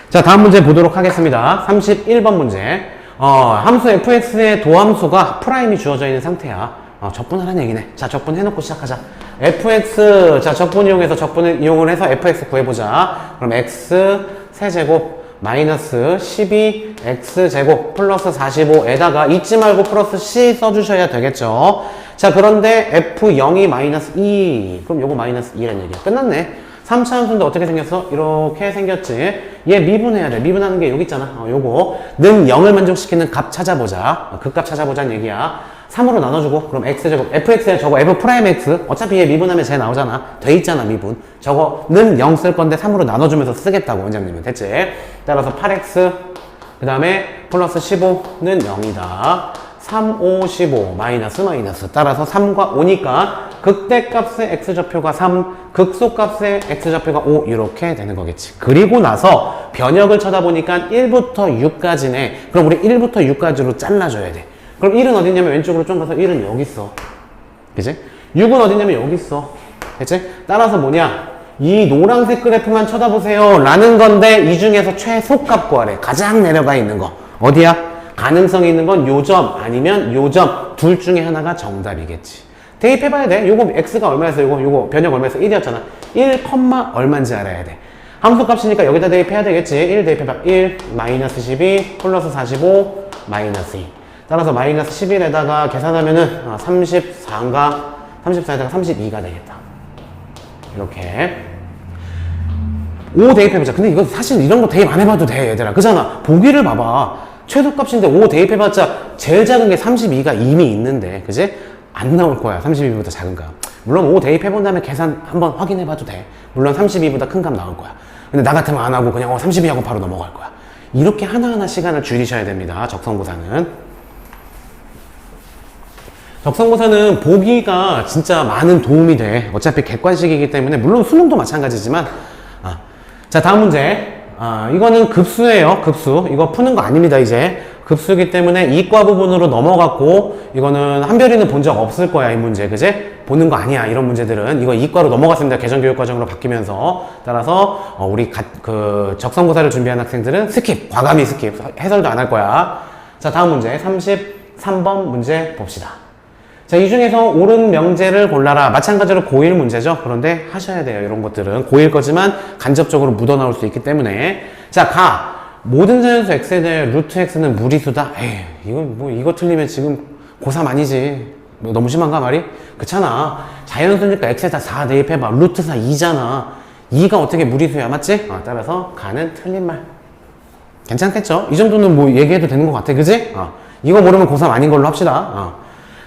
자, 다음 문제 보도록 하겠습니다. 31번 문제. 함수 fx의 도함수가 프라임이 주어져 있는 상태야. 적분하라는 얘기네. 자, 적분해놓고 시작하자. fx, 자, 적분 이용을 해서 fx 구해보자. 그럼 x 세제곱 마이너스 12x제곱 플러스 45에다가 잊지 말고 플러스 c 써주셔야 되겠죠. 자, 그런데 f0이 마이너스 2. 그럼 요거 마이너스 2라는 얘기야. 끝났네. 3차 함수인데 어떻게 생겼어? 이렇게 생겼지. 얘 미분해야 돼. 미분하는 게 여기 있잖아. 요거 는 0을 만족시키는 값 찾아보자. 그 값 찾아보자는 얘기야. 3으로 나눠주고 그럼 x제곱 fx에 저거 f 프라임 x 어차피 얘 미분하면 제 나오잖아. 돼 있잖아 미분. 저거는 0 쓸 건데 3으로 나눠주면서 쓰겠다고 원장님은. 됐지? 따라서 8x 그 다음에 플러스 15는 0이다. 3, 5, 15 마이너스 따라서 3과 5니까 극대값의 x좌표가 3 극소값의 x좌표가 5 이렇게 되는 거겠지. 그리고 나서 변역을 쳐다보니까 1부터 6까지네. 그럼 우리 1부터 6까지로 잘라줘야 돼. 그럼 1은 어딨냐면 왼쪽으로 좀 가서 1은 여기 있어. 그치? 6은 어딨냐면 여기 있어. 됐지? 따라서 뭐냐? 이 노란색 그래프만 쳐다보세요 라는 건데 이 중에서 최소값 구하래. 가장 내려가 있는 거 어디야? 가능성이 있는 건 요점 아니면 요점 둘 중에 하나가 정답이겠지. 대입해봐야 돼. 요거 x가 얼마였어? 요거 변형 얼마였어? 1이었잖아. 1, 얼마인지 알아야 돼. 함수값이니까 여기다 대입해야 되겠지. 1 대입해봐. 1 마이너스 12 플러스 45 마이너스 2. 따라서 마이너스 11에다가 계산하면은 34에다가 32가 되겠다. 이렇게 5 대입해보자. 근데 이거 사실 이런 거 대입 안 해봐도 돼 얘들아. 그잖아. 보기를 봐봐. 최소값인데 5 대입해봤자 제일 작은 게 32가 이미 있는데 그지? 안 나올 거야. 32보다 작은 거. 물론 5 대입해본 다음에 계산 한번 확인해봐도 돼. 물론 32보다 큰 값 나올 거야. 근데 나 같으면 안 하고 그냥 32하고 바로 넘어갈 거야. 이렇게 하나하나 시간을 줄이셔야 됩니다. 적성고사는. 적성고사는 보기가 진짜 많은 도움이 돼. 어차피 객관식이기 때문에 물론 수능도 마찬가지지만 자 다음 문제. 이거는 급수예요. 급수. 이거 푸는 거 아닙니다. 이제 급수기 때문에 이과 부분으로 넘어갔고 이거는 한별이는 본 적 없을 거야. 이 문제 그제? 보는 거 아니야. 이런 문제들은 이거 이과로 넘어갔습니다. 개정교육과정으로 바뀌면서. 따라서 우리 그 적성고사를 준비한 학생들은 스킵, 과감히 스킵, 해설도 안 할 거야. 자 다음 문제 33번 문제 봅시다. 자, 이 중에서 옳은 명제를 골라라. 마찬가지로 고1 문제죠. 그런데 하셔야 돼요. 이런 것들은. 고1 거지만 간접적으로 묻어나올 수 있기 때문에. 자, 모든 자연수 x에 대해 루트 x는 무리수다. 에이, 이거 틀리면 지금 고3 아니지. 너무 심한가 말이? 그렇잖아. 자연수니까 x에다 4 대입해봐. 루트 4 2잖아. 2가 어떻게 무리수야. 맞지? 따라서 가는 틀린 말. 괜찮겠죠? 이 정도는 뭐 얘기해도 되는 것 같아. 그지? 이거 모르면 고3 아닌 걸로 합시다.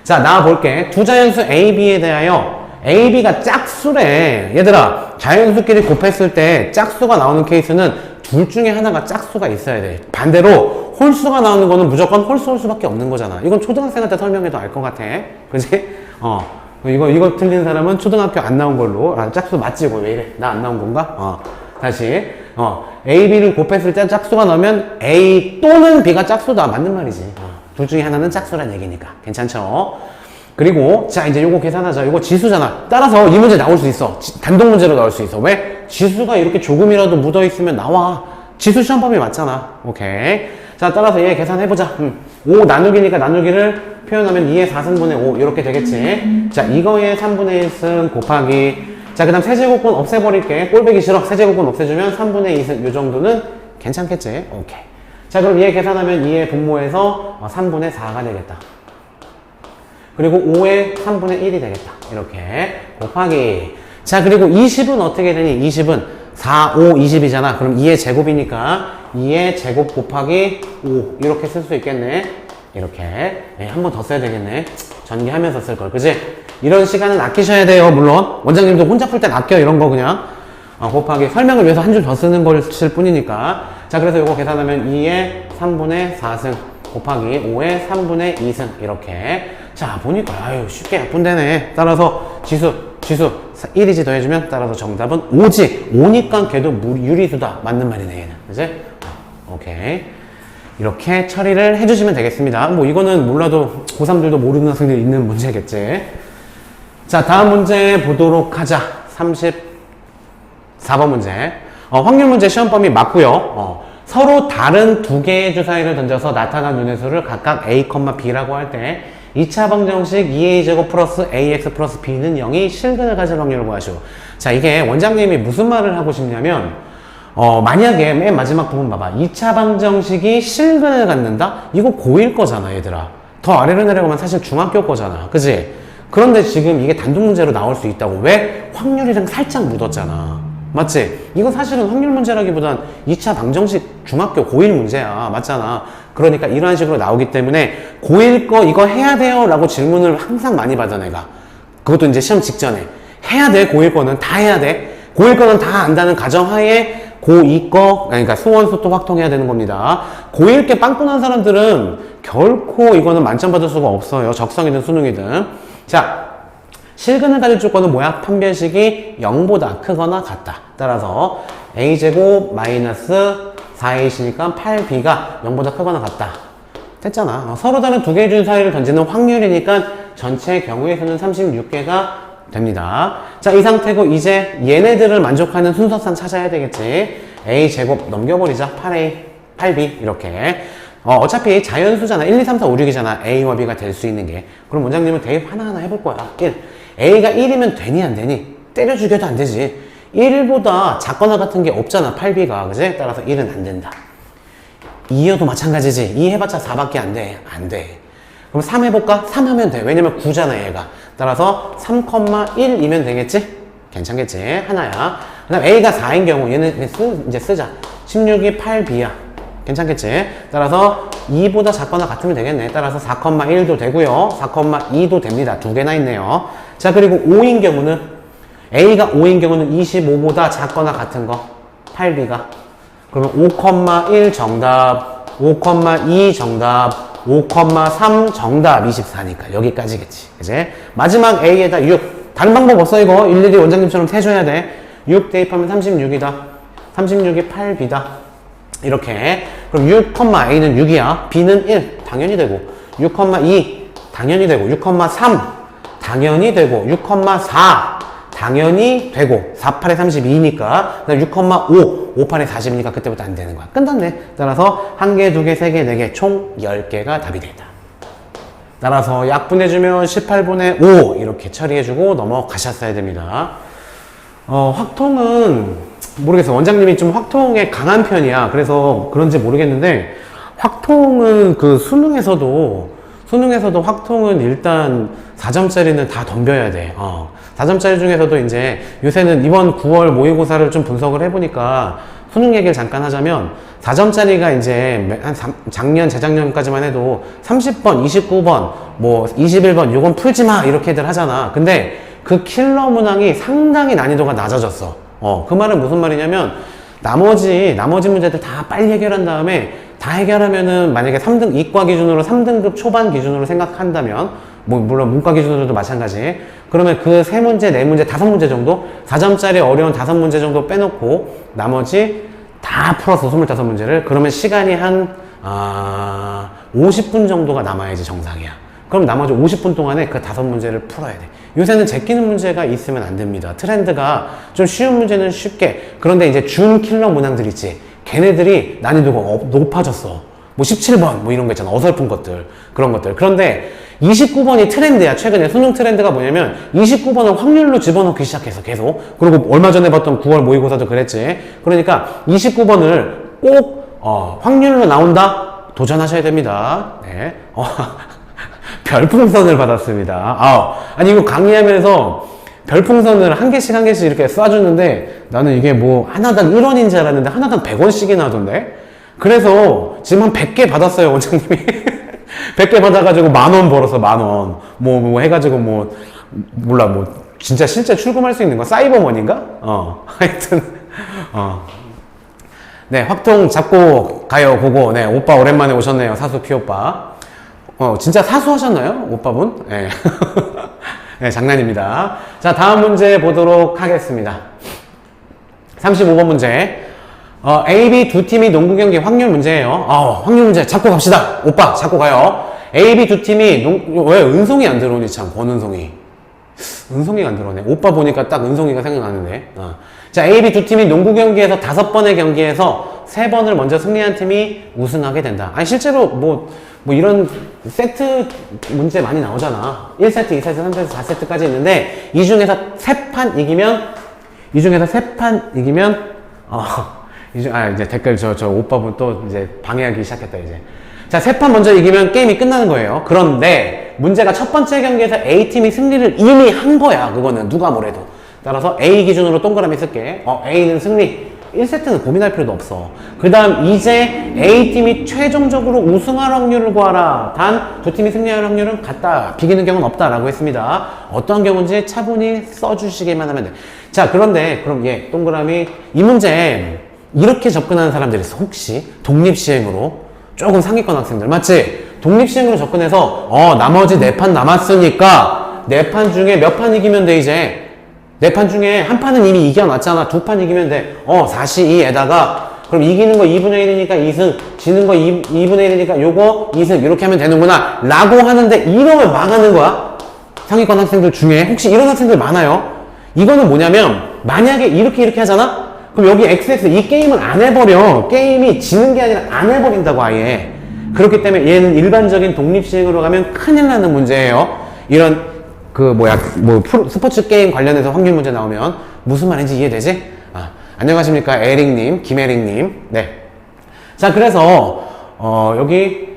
자, 나와 볼게. 두 자연수 A, B에 대하여 A, B가 짝수래. 얘들아, 자연수끼리 곱했을 때 짝수가 나오는 케이스는 둘 중에 하나가 짝수가 있어야 돼. 반대로 홀수가 나오는 거는 무조건 홀수밖에 없는 거잖아. 이건 초등학생한테 설명해도 알 것 같아. 그지? 이거 틀린 사람은 초등학교 안 나온 걸로. 짝수 맞지? 이거 왜 이래? 나 안 나온 건가? 다시. A, B를 곱했을 때 짝수가 나오면 A 또는 B가 짝수다. 맞는 말이지. 둘 중에 하나는 짝수란 얘기니까. 괜찮죠? 그리고, 자, 이제 요거 계산하자. 요거 지수잖아. 따라서 이 문제 나올 수 있어. 단독 문제로 나올 수 있어. 왜? 지수가 이렇게 조금이라도 묻어있으면 나와. 지수 시험범위 맞잖아. 오케이. 자, 따라서 얘 계산해보자. 5 나누기니까 나누기를 표현하면 2의 4승분의 5. 이렇게 되겠지. 자, 이거의 3분의 1승 곱하기. 자, 그 다음 세제곱근 없애버릴게. 꼴보기 싫어. 세제곱근 없애주면 3분의 2승. 요 정도는 괜찮겠지? 오케이. 자, 그럼 얘 계산하면 2의 분모에서 3분의 4가 되겠다. 그리고 5의 3분의 1이 되겠다. 이렇게 곱하기. 자, 그리고 20은 어떻게 되니? 20은 4, 5, 20이잖아. 그럼 2의 제곱이니까 2의 제곱 곱하기 5 이렇게 쓸 수 있겠네. 이렇게 한 번 더 써야 되겠네. 전개하면서 쓸 걸. 그지? 이런 시간은 아끼셔야 돼요. 물론 원장님도 혼자 풀 땐 아껴. 이런 거 그냥 곱하기 설명을 위해서 한 줄 더 쓰는 걸 쓸 뿐이니까. 자, 그래서 이거 계산하면 2의 3분의 4승 곱하기 5의 3분의 2승 이렇게. 자, 보니까 아유 쉽게 약분되네. 따라서 지수 1이지 더해주면 따라서 정답은 5지. 5니까 걔도 유리수다. 맞는 말이네 얘는. 그치? 오케이. 이렇게 처리를 해주시면 되겠습니다. 뭐 이거는 몰라도 고3들도 모르는 학생들이 있는 문제겠지. 자, 다음 문제 보도록 하자. 34번 문제. 확률 문제 시험 범위 맞고요. 서로 다른 두 개의 주사위를 던져서 나타난 눈의 수를 각각 A, B라고 할 때 2차 방정식 2a제곱 플러스 ax 플러스 b는 0이 실근을 가질 확률을 구하시오. 자, 이게 원장님이 무슨 말을 하고 싶냐면 만약에 맨 마지막 부분 봐봐. 2차 방정식이 실근을 갖는다? 이거 고1 거잖아 얘들아. 더 아래로 내려가면 사실 중학교 거잖아. 그지? 그런데 지금 이게 단독 문제로 나올 수 있다고. 왜? 확률이랑 살짝 묻었잖아. 맞지? 이거 사실은 확률 문제라기보단 2차 방정식 중학교 고1 문제야. 맞잖아. 그러니까 이런 식으로 나오기 때문에 고1 거 이거 해야 돼요? 라고 질문을 항상 많이 받아, 내가. 그것도 이제 시험 직전에. 해야 돼, 고1 거는. 다 해야 돼. 고1 거는 다 안다는 가정하에 고2 거, 그러니까 수원, 수토 확통해야 되는 겁니다. 고1 게 빵꾸난 사람들은 결코 이거는 만점 받을 수가 없어요. 적성이든 수능이든. 자, 실근을 가질 조건은 뭐야? 판별식이 0보다 크거나 같다. 따라서 a제곱 마이너스 4ac니까 8b가 0보다 크거나 같다. 됐잖아. 서로 다른 두 개의 준 사이를 던지는 확률이니까 전체 경우의 수는 36개가 됩니다. 자, 이 상태고 이제 얘네들을 만족하는 순서상 찾아야 되겠지. a제곱 넘겨버리자. 8a, 8b 이렇게. 어차피 자연수잖아. 1, 2, 3, 4, 5, 6이잖아. a와 b가 될 수 있는 게. 그럼 원장님은 대입 하나하나 해볼 거야. 1. a가 1이면 되니 안 되니? 때려 죽여도 안 되지. 1보다 작거나 같은 게 없잖아. 8b가. 그지? 따라서 1은 안 된다. 2여도 마찬가지지. 2 해봤자 4밖에 안 돼. 안 돼. 그럼 3 해볼까? 3 하면 돼. 왜냐면 9잖아, 얘가. 따라서 3,1이면 되겠지? 괜찮겠지? 하나야. 그 다음 A가 4인 경우 얘는 이제 쓰자. 16이 8B야. 괜찮겠지? 따라서 2보다 작거나 같으면 되겠네. 따라서 4,1도 되고요. 4,2도 됩니다. 두 개나 있네요. 자, 그리고 5인 경우는 A가 5인 경우는 25보다 작거나 같은 거. 8B가. 그러면 5,1 정답, 5,2 정답, 5,3 정답 24니까 여기까지겠지. 그치? 마지막 A에다 6. 다른 방법 없어, 이거. 일일이 원장님처럼 해줘야 돼. 6 대입하면 36이다. 36이 8B다. 이렇게. 그럼 6,A는 6이야. B는 1. 당연히 되고. 6,2 당연히 되고. 6,3 당연히 되고. 6,4 당연히 되고. 4, 8에 32니까. 6,5 5, 8에 40이니까 그때부터 안 되는 거야. 끝났네. 따라서 1개, 2개, 3개, 4개 총 10개가 답이 되다. 따라서 약분해주면 18분의 5 이렇게 처리해주고 넘어가셨어야 됩니다. 확통은 모르겠어. 원장님이 좀 확통에 강한 편이야. 그래서 그런지 모르겠는데 확통은 그 수능에서도 확통은 일단 4점짜리는 다 덤벼야 돼. 4점짜리 중에서도 이제 요새는 이번 9월 모의고사를 좀 분석을 해보니까 수능 얘기를 잠깐 하자면 4점짜리가 이제 한 작년, 재작년까지만 해도 30번, 29번, 뭐 21번 요건 풀지 마 이렇게들 하잖아. 근데 그 킬러 문항이 상당히 난이도가 낮아졌어. 그 말은 무슨 말이냐면 나머지 문제들 다 빨리 해결한 다음에 다 해결하면은 만약에 3등, 이과 기준으로 3등급 초반 기준으로 생각한다면 뭐 물론 문과 기준으로도 마찬가지. 그러면 그 3문제, 4문제, 5문제 정도 4점짜리 어려운 5문제 정도 빼놓고 나머지 다 풀었어. 25문제를. 그러면 시간이 한 50분 정도가 남아야지 정상이야. 그럼 나머지 50분 동안에 그 5문제를 풀어야 돼. 요새는 제끼는 문제가 있으면 안 됩니다. 트렌드가 좀 쉬운 문제는 쉽게. 그런데 이제 준 킬러 문항들 있지. 걔네들이 난이도가 높아졌어. 뭐 17번 뭐 이런 거 있잖아. 어설픈 것들. 그런 것들. 그런데 29번이 트렌드야. 최근에 수능 트렌드가 뭐냐면 29번을 확률로 집어넣기 시작해서 계속. 그리고 얼마 전에 봤던 9월 모의고사도 그랬지. 그러니까 29번을 꼭 확률로 나온다? 도전하셔야 됩니다. 네. 별풍선을 받았습니다. 아니 이거 강의하면서 별풍선을 한 개씩 이렇게 쏴주는데 나는 이게 뭐 하나당 1원인 줄 알았는데 하나당 100원씩이나 하던데. 그래서 지금 한 100개 받았어요, 원장님이. 100개 받아가지고 10,000원 벌었어, 10,000원. 뭐 해가지고 몰라, 진짜 실제 출금할 수 있는 거 사이버머니인가? 하여튼, 네, 확통 잡고 가요, 그거. 네, 오빠 오랜만에 오셨네요, 사수 피오빠. 진짜 사수하셨나요, 오빠분? 네. 네, 장난입니다. 자, 다음 문제 보도록 하겠습니다. 35번 문제. A, B 두 팀이 농구 경기 확률 문제예요. 확률 문제 잡고 갑시다. 오빠 잡고 가요. A, B 두 팀이 왜 은송이 안 들어오니 참, 권은송이. 은송이가 안 들어오네. 오빠 보니까 딱 은송이가 생각나는데. 자, A, B 두 팀이 농구 경기에서 5번의 경기에서 3번을 먼저 승리한 팀이 우승하게 된다. 아니 실제로 뭐 이런 세트 문제 많이 나오잖아. 1세트, 2세트, 3세트, 4세트까지 있는데 이 중에서 3판 이기면 이제 댓글 저 오빠분 또 이제 방해하기 시작했다 이제. 자, 3판 먼저 이기면 게임이 끝나는 거예요. 그런데 문제가 첫 번째 경기에서 A팀이 승리를 이미 한 거야. 그거는 누가 뭐래도. 따라서 A 기준으로 동그라미 쓸게. A는 승리. 1세트는 고민할 필요도 없어. 그 다음 이제 A팀이 최종적으로 우승할 확률을 구하라. 단 두 팀이 승리할 확률은 같다. 비기는 경우는 없다 라고 했습니다. 어떠한 경우인지 차분히 써주시기만 하면 돼. 자, 그런데 그럼 동그라미 이 문제 이렇게 접근하는 사람들이 있어. 혹시 독립시행으로 조금 상위권 학생들 맞지? 독립시행으로 접근해서 나머지 4판 남았으니까 4판 중에 몇 판 이기면 돼 이제. 4판 중에 한 판은 이미 이겨놨잖아. 2판 이기면 돼. 4-2에다가 그럼 이기는 거 2분의 1이니까 2승, 지는 거 2분의 1이니까 요거 2승 이렇게 하면 되는구나 라고 하는데 이러면 망하는 거야. 상위권 학생들 중에 혹시 이런 학생들 많아요. 이거는 뭐냐면 만약에 이렇게 하잖아? 그럼 여기 XX 이 게임을 안 해버려. 게임이 지는 게 아니라 안 해버린다고 아예. 그렇기 때문에 얘는 일반적인 독립시행으로 가면 큰일 나는 문제예요. 이런 스포츠 게임 관련해서 확률 문제 나오면 무슨 말인지 이해되지? 안녕하십니까. 에릭님, 김에릭님. 네. 자, 그래서, 여기,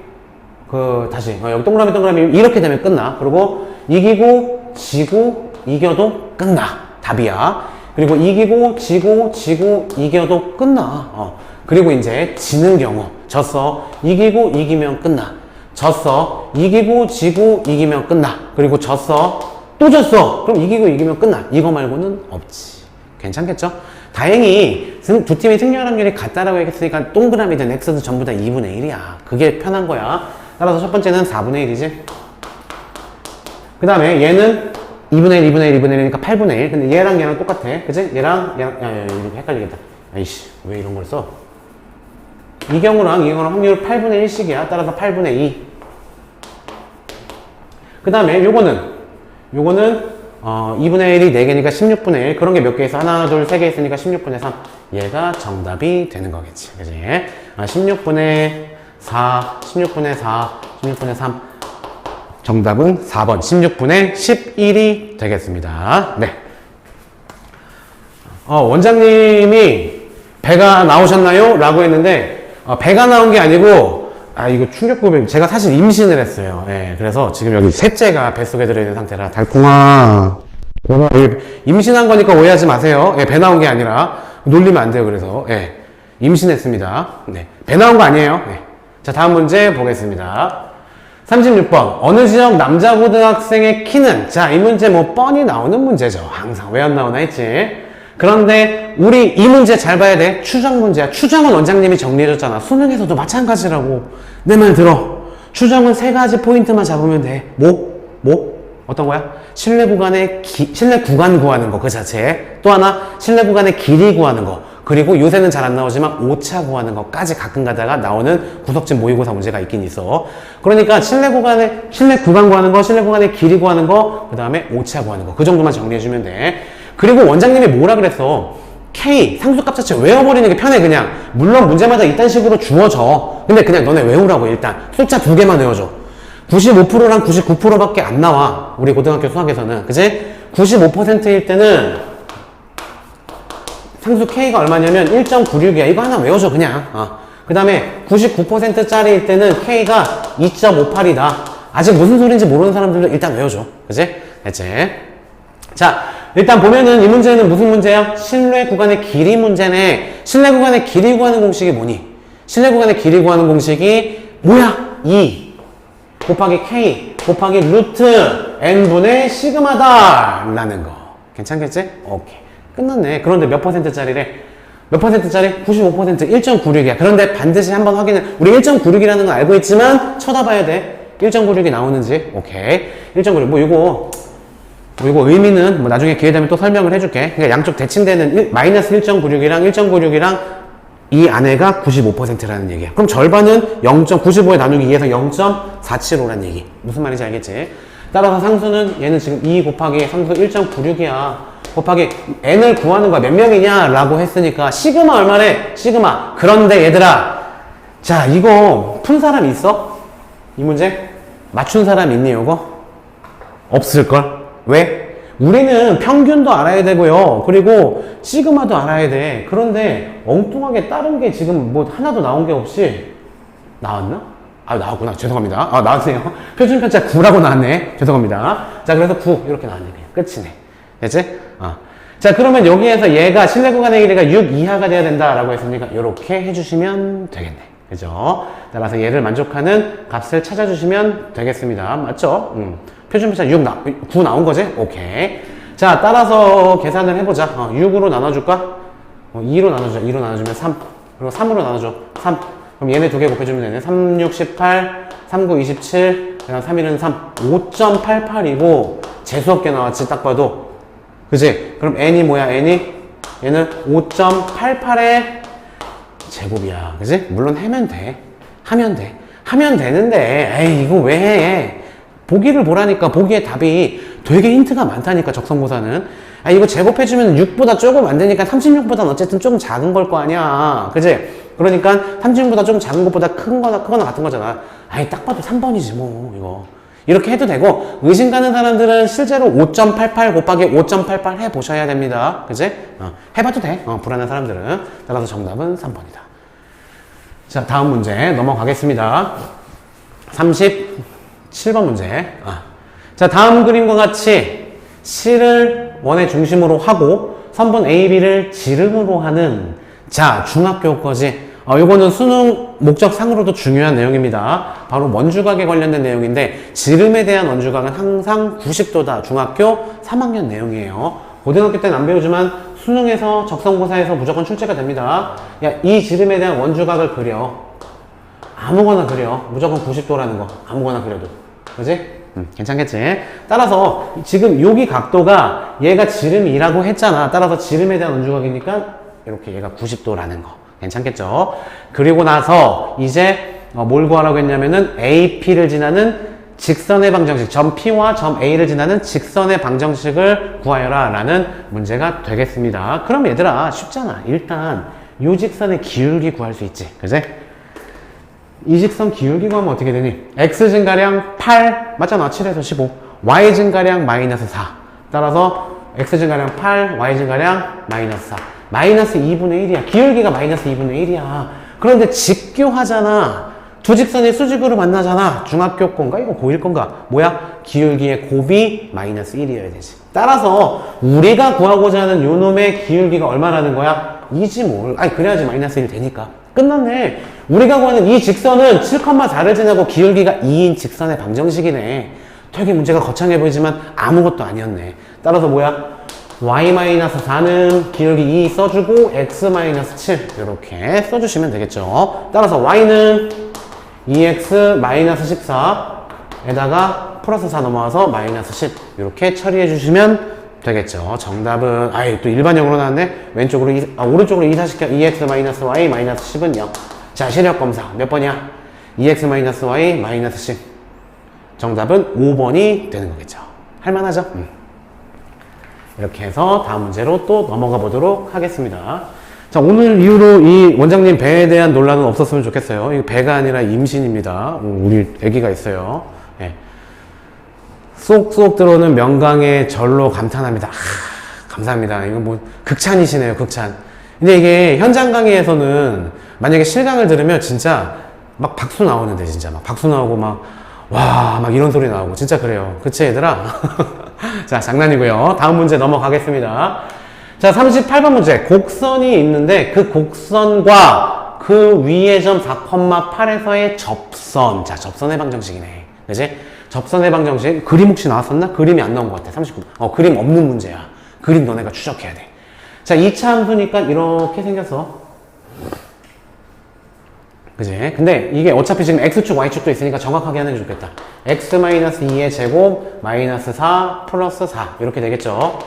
여기 동그라미 이렇게 되면 끝나. 그리고 이기고, 지고, 이겨도 끝나. 답이야. 그리고 이기고, 지고, 이겨도 끝나. 그리고 이제 지는 경우. 졌어. 이기고, 이기면 끝나. 졌어. 이기고, 지고, 이기면 끝나. 그리고 졌어. 또 졌어. 그럼 이기고, 이기면 끝나. 이거 말고는 없지. 괜찮겠죠? 다행히 두 팀의 승리할 확률이 같다라고 했으니까 동그라미든 X도 전부 다 2분의 1이야. 그게 편한 거야. 따라서 첫 번째는 4분의 1이지. 그 다음에 얘는 2분의 1, 2분의 1, 2분의 1이니까 8분의 1. 근데 얘랑 똑같아. 그치? 얘랑, 이렇게 헷갈리겠다. 아이씨, 왜 이런 걸 써? 이 경우랑 확률 8분의 1씩이야. 따라서 8분의 2. 그 다음에 요거는 2분의 1이 4개니까 16분의 1. 그런 게 몇 개 있어? 하나, 둘, 3개 있으니까 16분의 3. 얘가 정답이 되는 거겠지. 그지? 16분의 4, 16분의 4, 16분의 3. 정답은 4번. 16분의 11이 되겠습니다. 네. 원장님이 배가 나오셨나요? 라고 했는데, 배가 나온 게 아니고, 이거 충격급이 제가 사실 임신을 했어요. 그래서 지금 여기 셋째가 뱃속에 들어있는 상태라 달콩아 임신한 거니까 오해하지 마세요. 배 나온 게 아니라 놀리면 안 돼요. 그래서 임신했습니다. 배 나온 거 아니에요. 자, 다음 문제 보겠습니다. 36번 어느 지역 남자 고등학생의 키는? 자, 이 문제 뻔히 나오는 문제죠. 항상 왜 안 나오나 했지. 그런데 우리 이 문제 잘 봐야 돼. 추정 문제야. 추정은 원장님이 정리해줬잖아. 수능에서도 마찬가지라고. 내 말 들어. 추정은 3가지 포인트만 잡으면 돼. 어떤 거야? 실내 구간 구하는 거 그 자체. 또 하나 실내 구간의 길이 구하는 거. 그리고 요새는 잘 안 나오지만 오차 구하는 것까지 가끔 가다가 나오는 구석진 모의고사 문제가 있긴 있어. 그러니까 실내 구간 구하는 거, 실내 구간의 길이 구하는 거, 그 다음에 오차 구하는 거. 그 정도만 정리해주면 돼. 그리고 원장님이 뭐라 그랬어? K, 상수값 자체 외워버리는 게 편해, 그냥. 물론 문제마다 이딴 식으로 주어져. 근데 그냥 너네 외우라고, 일단. 숫자 2개만 외워줘. 95%랑 99%밖에 안 나와. 우리 고등학교 수학에서는. 그치? 95%일 때는 상수 K가 얼마냐면 1.96이야. 이거 하나 외워줘, 그냥. 그 다음에 99%짜리일 때는 K가 2.58이다. 아직 무슨 소리인지 모르는 사람들도 일단 외워줘. 그치? 됐지? 자, 일단 보면은 이 문제는 무슨 문제야? 실내 구간의 길이 문제네. 실내 구간의 길이 구하는 공식이 뭐니? 실내 구간의 길이 구하는 공식이 뭐야? 2 곱하기 K 곱하기 루트 N분의 시그마다 라는 거. 괜찮겠지? 오케이. 끝났네. 그런데 몇 %짜리래? 몇 %짜리? 95%, 1.96이야. 그런데 반드시 한번 확인해. 우리 1.96이라는 건 알고 있지만 쳐다봐야 돼. 1.96이 나오는지. 오케이. 1.96. 이거 의미는 나중에 기회 되면 또 설명을 해줄게. 그러니까 양쪽 대칭되는 마이너스 1.96이랑 1.96이랑 이 안에가 95%라는 얘기야. 그럼 절반은 0.95에 나누기 2에서 0.475라는 얘기. 무슨 말인지 알겠지? 따라서 상수는 얘는 지금 2 곱하기 상수 1.96이야. 곱하기 n을 구하는 거야. 몇 명이냐? 라고 했으니까 시그마 얼마래? 시그마. 그런데 얘들아, 자, 이거 푼 사람 있어? 이 문제? 맞춘 사람 있니, 이거? 없을걸? 왜? 우리는 평균도 알아야 되고요. 그리고 시그마도 알아야 돼. 그런데 엉뚱하게 다른 게 지금 하나도 나온 게 없이 나왔나? 나왔구나. 죄송합니다. 나왔네요. 표준 편차 9라고 나왔네. 죄송합니다. 자, 그래서 9 이렇게 나왔네. 그냥 끝이네. 됐지? 자, 자, 그러면 여기에서 얘가 실내 구간의 길이가 6 이하가 돼야 된다라고 했으니까 이렇게 해주시면 되겠네. 그죠? 따라서 얘를 만족하는 값을 찾아주시면 되겠습니다. 맞죠? 표준편차 9 나온 거지? 오케이. 자, 따라서 계산을 해보자. 6으로 나눠줄까? 2로 나눠주자. 2로 나눠주면 3. 그리고 3으로 나눠줘. 3. 그럼 얘네 두 개 곱해주면 되네. 3, 6, 18, 3, 9, 27, 그냥 3, 1은 3. 5.88이고, 재수없게 나왔지, 딱 봐도. 그지? 그럼 n이 뭐야, n이? 얘는 5.88의 제곱이야. 그지? 물론 하면 돼. 하면 돼. 하면 되는데, 에이, 이거 왜 해? 보기를 보라니까, 보기에 답이 되게 힌트가 많다니까, 적성고사는. 아, 이거 제곱해주면 6보다 조금 안 되니까 36보다는 어쨌든 조금 작은 걸 거 아니야. 그지? 그러니까 36보다 좀 작은 것보다 크거나 같은 거잖아. 아이, 딱 봐도 3번이지, 뭐, 이거. 이렇게 해도 되고, 의심 가는 사람들은 실제로 5.88 곱하기 5.88 해보셔야 됩니다. 그지? 해봐도 돼. 불안한 사람들은. 따라서 정답은 3번이다. 자, 다음 문제 넘어가겠습니다. 37번 문제. 자, 다음 그림과 같이 C를 원의 중심으로 하고 선분 A, B를 지름으로 하는 자, 중학교 거지. 요거는 수능 목적상으로도 중요한 내용입니다. 바로 원주각에 관련된 내용인데 지름에 대한 원주각은 항상 90도다. 중학교 3학년 내용이에요. 고등학교 때는 안 배우지만 수능에서 적성고사에서 무조건 출제가 됩니다. 야, 이 지름에 대한 원주각을 그려. 아무거나 그려. 무조건 90도라는 거. 아무거나 그려도. 그지? 괜찮겠지? 따라서 지금 여기 각도가 얘가 지름이라고 했잖아. 따라서 지름에 대한 원주각이니까 이렇게 얘가 90도라는 거. 괜찮겠죠? 그리고 나서 이제 뭘 구하라고 했냐면은 AP를 지나는 직선의 방정식, 점 P와 점 A를 지나는 직선의 방정식을 구하여라 라는 문제가 되겠습니다. 그럼 얘들아 쉽잖아. 일단 이 직선의 기울기 구할 수 있지. 그지? 이 직선 기울기 구하면 어떻게 되니? X 증가량 8 맞잖아. 7에서 15 Y 증가량 마이너스 4 따라서 X 증가량 8 Y 증가량 마이너스 4 마이너스 2분의 1이야. 기울기가 마이너스 2분의 1이야. 그런데 직교하잖아. 두 직선이 수직으로 만나잖아. 중학교 건가? 이거 고1 건가? 뭐야? 기울기의 곱이 마이너스 1이어야 되지. 따라서 우리가 구하고자 하는 요 놈의 기울기가 얼마라는 거야? 2지 뭘. 아니 그래야지 마이너스 1 되니까. 끝났네. 우리가 구하는 이 직선은 7,4를 지나고 기울기가 2인 직선의 방정식이네. 되게 문제가 거창해 보이지만 아무것도 아니었네. 따라서 뭐야? y-4는 기울기 2 써주고 x-7 이렇게 써주시면 되겠죠. 따라서 y는 2x-14에다가 플러스 4 넘어와서 마이너스 10 이렇게 처리해 주시면 되겠죠. 정답은 또 일반형으로 나왔네. 왼쪽으로 오른쪽으로 이사시켜 2x-y 마이너스 10은 0. 자, 시력 검사 몇 번이야? 2x-y 마이너스 10. 정답은 5번이 되는 거겠죠. 할만하죠? 이렇게 해서 다음 문제로 또 넘어가 보도록 하겠습니다. 자, 오늘 이후로 이 원장님 배에 대한 논란은 없었으면 좋겠어요. 이거 배가 아니라 임신입니다. 우리 아기가 있어요. 예. 쏙쏙 들어오는 명강의 절로 감탄합니다. 감사합니다. 이거 뭐 극찬이시네요, 극찬. 근데 이게 현장 강의에서는 만약에 실강을 들으면 진짜 막 박수 나오는데 진짜 막 박수 나오고 막 이런 소리 나오고 진짜 그래요. 그치 얘들아? 자, 장난이고요. 다음 문제 넘어가겠습니다. 자, 38번 문제. 곡선이 있는데 그 곡선과 그 위의 점 4,8에서의 접선. 자, 접선의 방정식이네. 그지? 접선의 방정식. 그림 혹시 나왔었나? 그림이 안 나온 것 같아. 39번. 그림 없는 문제야. 그림 너네가 추적해야 돼. 자, 2차 함수니까 이렇게 생겼어. 그지? 근데 이게 어차피 지금 X축, Y축도 있으니까 정확하게 하는 게 좋겠다. X-2의 제곱, 마이너스 4, 플러스 4. 이렇게 되겠죠?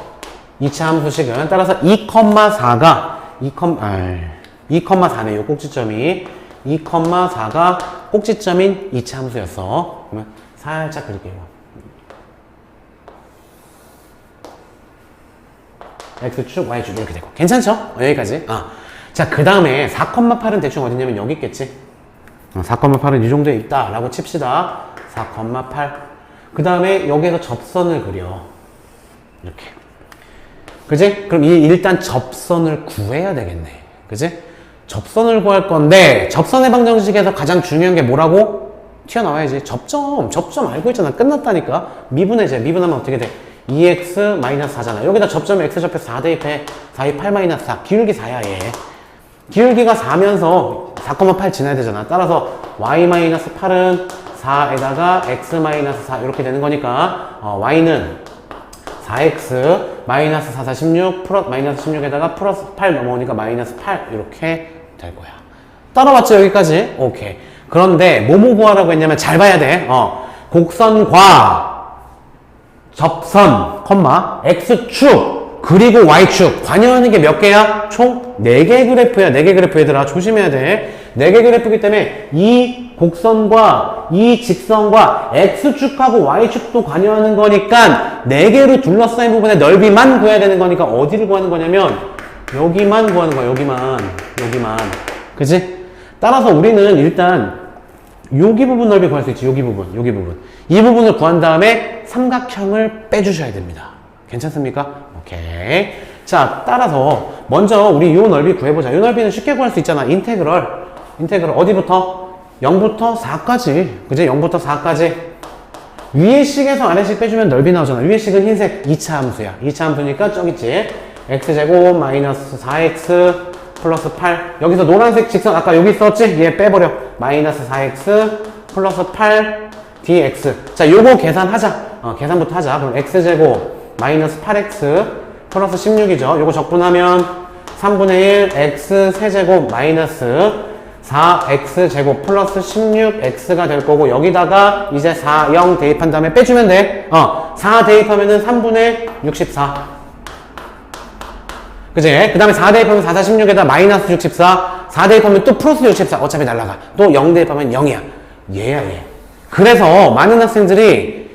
2차 함수식은. 따라서 2,4가, 2,4네요. 꼭지점이. 2,4가 꼭지점인 2차 함수였어. 그러면 살짝 그릴게요. X축, Y축 이렇게 되고. 괜찮죠? 여기까지. 자, 그 다음에 4,8은 대충 어디냐면 여기 있겠지? 4,8은 이 정도에 있다 라고 칩시다. 4,8. 그 다음에 여기에서 접선을 그려. 이렇게. 그지? 그럼 일단 접선을 구해야 되겠네. 그지? 접선을 구할 건데 접선의 방정식에서 가장 중요한 게 뭐라고? 튀어나와야지. 접점 알고 있잖아. 끝났다니까. 미분해제. 미분하면 어떻게 돼? 2x 마이너스 4잖아. 여기다 접점에 x 접해서 4 대입해. 4이 8 마이너스 4. 기울기 4야, 얘. 기울기가 4면서 4,8 지나야 되잖아. 따라서 y 마이너스 8은 4에다가 x 마이너스 4 이렇게 되는 거니까 y는 4x 마이너스 4, 4, 16 플러스 마이너스 16에다가 플러스 8 넘어오니까 마이너스 8 이렇게 될 거야. 따라왔죠, 여기까지? 오케이. 그런데 뭐뭐 구하라고 했냐면 잘 봐야 돼. 곡선과 접선, 컴마, x축, 그리고 y축. 관여하는 게 몇 개야? 총 4개 그래프야. 4개 그래프 얘들아. 조심해야 돼. 4개 그래프이기 때문에 이 곡선과 이 직선과 x축하고 y축도 관여하는 거니까 4개로 둘러싸인 부분의 넓이만 구해야 되는 거니까 어디를 구하는 거냐면 여기만 구하는 거야. 여기만. 그지? 따라서 우리는 일단 여기 부분 넓이 구할 수 있지. 여기 부분. 이 부분을 구한 다음에 삼각형을 빼주셔야 됩니다. 괜찮습니까? 오케이. 자, 따라서 먼저 우리 요 넓이 구해보자. 요 넓이는 쉽게 구할 수 있잖아. 인테그럴 어디부터? 0부터 4까지. 그지? 0부터 4까지. 위에 식에서 아래 식 빼주면 넓이 나오잖아. 위에 식은 흰색 2차 함수야. 2차 함수니까 저기 있지. x제곱 마이너스 4x 플러스 8. 여기서 노란색 직선 아까 여기 있었지? 얘 빼버려. 마이너스 4x 플러스 8 dx. 자, 요거 계산하자. 계산부터 하자. 그럼 x제곱 마이너스 8x 플러스 16이죠. 요거 적분하면 3분의 1 x 세제곱 마이너스 4x제곱 플러스 16x가 될 거고 여기다가 이제 4, 0 대입한 다음에 빼주면 돼. 4 대입하면은 3분의 64. 그치? 그 다음에 4 대입하면 4, 4, 16에다 마이너스 64. 4 대입하면 또 플러스 64. 어차피 날라가. 또 0 대입하면 0이야. 얘야, 얘. 그래서 많은 학생들이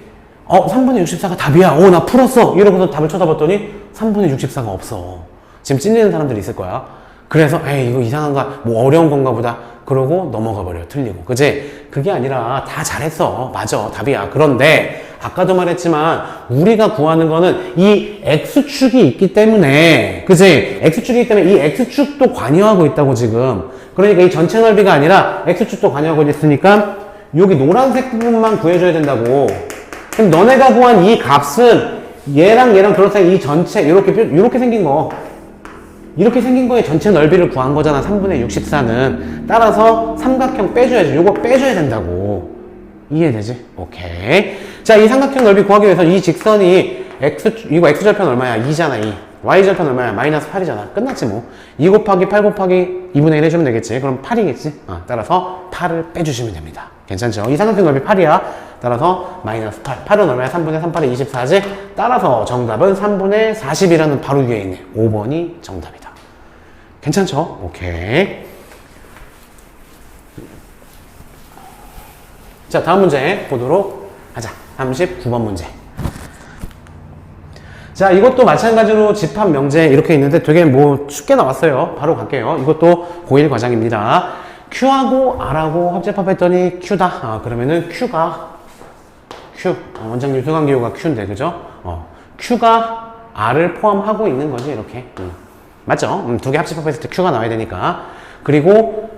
3분의 64가 답이야. 나 풀었어. 이러고서 답을 쳐다봤더니 3분의 64가 없어. 지금 찔리는 사람들이 있을 거야. 그래서 에이 이거 이상한가 뭐 어려운 건가 보다 그러고 넘어가 버려. 틀리고. 그치? 그게 아니라 다 잘했어. 맞아. 답이야. 그런데 아까도 말했지만 우리가 구하는 거는 이 x축이 있기 때문에 그치? x축이기 때문에 이 x축도 관여하고 있다고 지금. 그러니까 이 전체 넓이가 아니라 x축도 관여하고 있으니까 여기 노란색 부분만 구해줘야 된다고. 그럼 너네가 구한 이 값은 얘랑 그렇다면 이 전체 이렇게 생긴 거 이렇게 생긴 거에 전체 넓이를 구한 거잖아. 3분의 64는. 따라서 삼각형 빼줘야지. 요거 빼줘야 된다고. 이해되지? 오케이. 자, 이 삼각형 넓이 구하기 위해서 이 직선이 이거 x절편 얼마야? 2잖아, 2. y절편 얼마야? 마이너스 8이잖아. 끝났지 뭐. 2 곱하기 8 곱하기 2분의 1 해주면 되겠지. 그럼 8이겠지? 따라서 8을 빼주시면 됩니다. 괜찮죠? 이 삼각형 넓이 8이야. 따라서 마이너스 8. 8은 얼마야? 3분의 3, 8이 24지? 따라서 정답은 3분의 40이라는 바로 위에 있네. 5번이 정답이다. 괜찮죠? 오케이. 자, 다음 문제 보도록 하자. 39번 문제. 자, 이것도 마찬가지로 집합 명제 이렇게 있는데 되게 뭐 쉽게 나왔어요. 바로 갈게요. 이것도 고1 과정입니다. Q하고 R하고 합집합했더니 Q다. 그러면은 Q가 원장님 수강기호가 Q인데, 그죠? Q가 R을 포함하고 있는 거지, 이렇게. 맞죠? 두 개 합집합했을 때 Q가 나와야 되니까. 그리고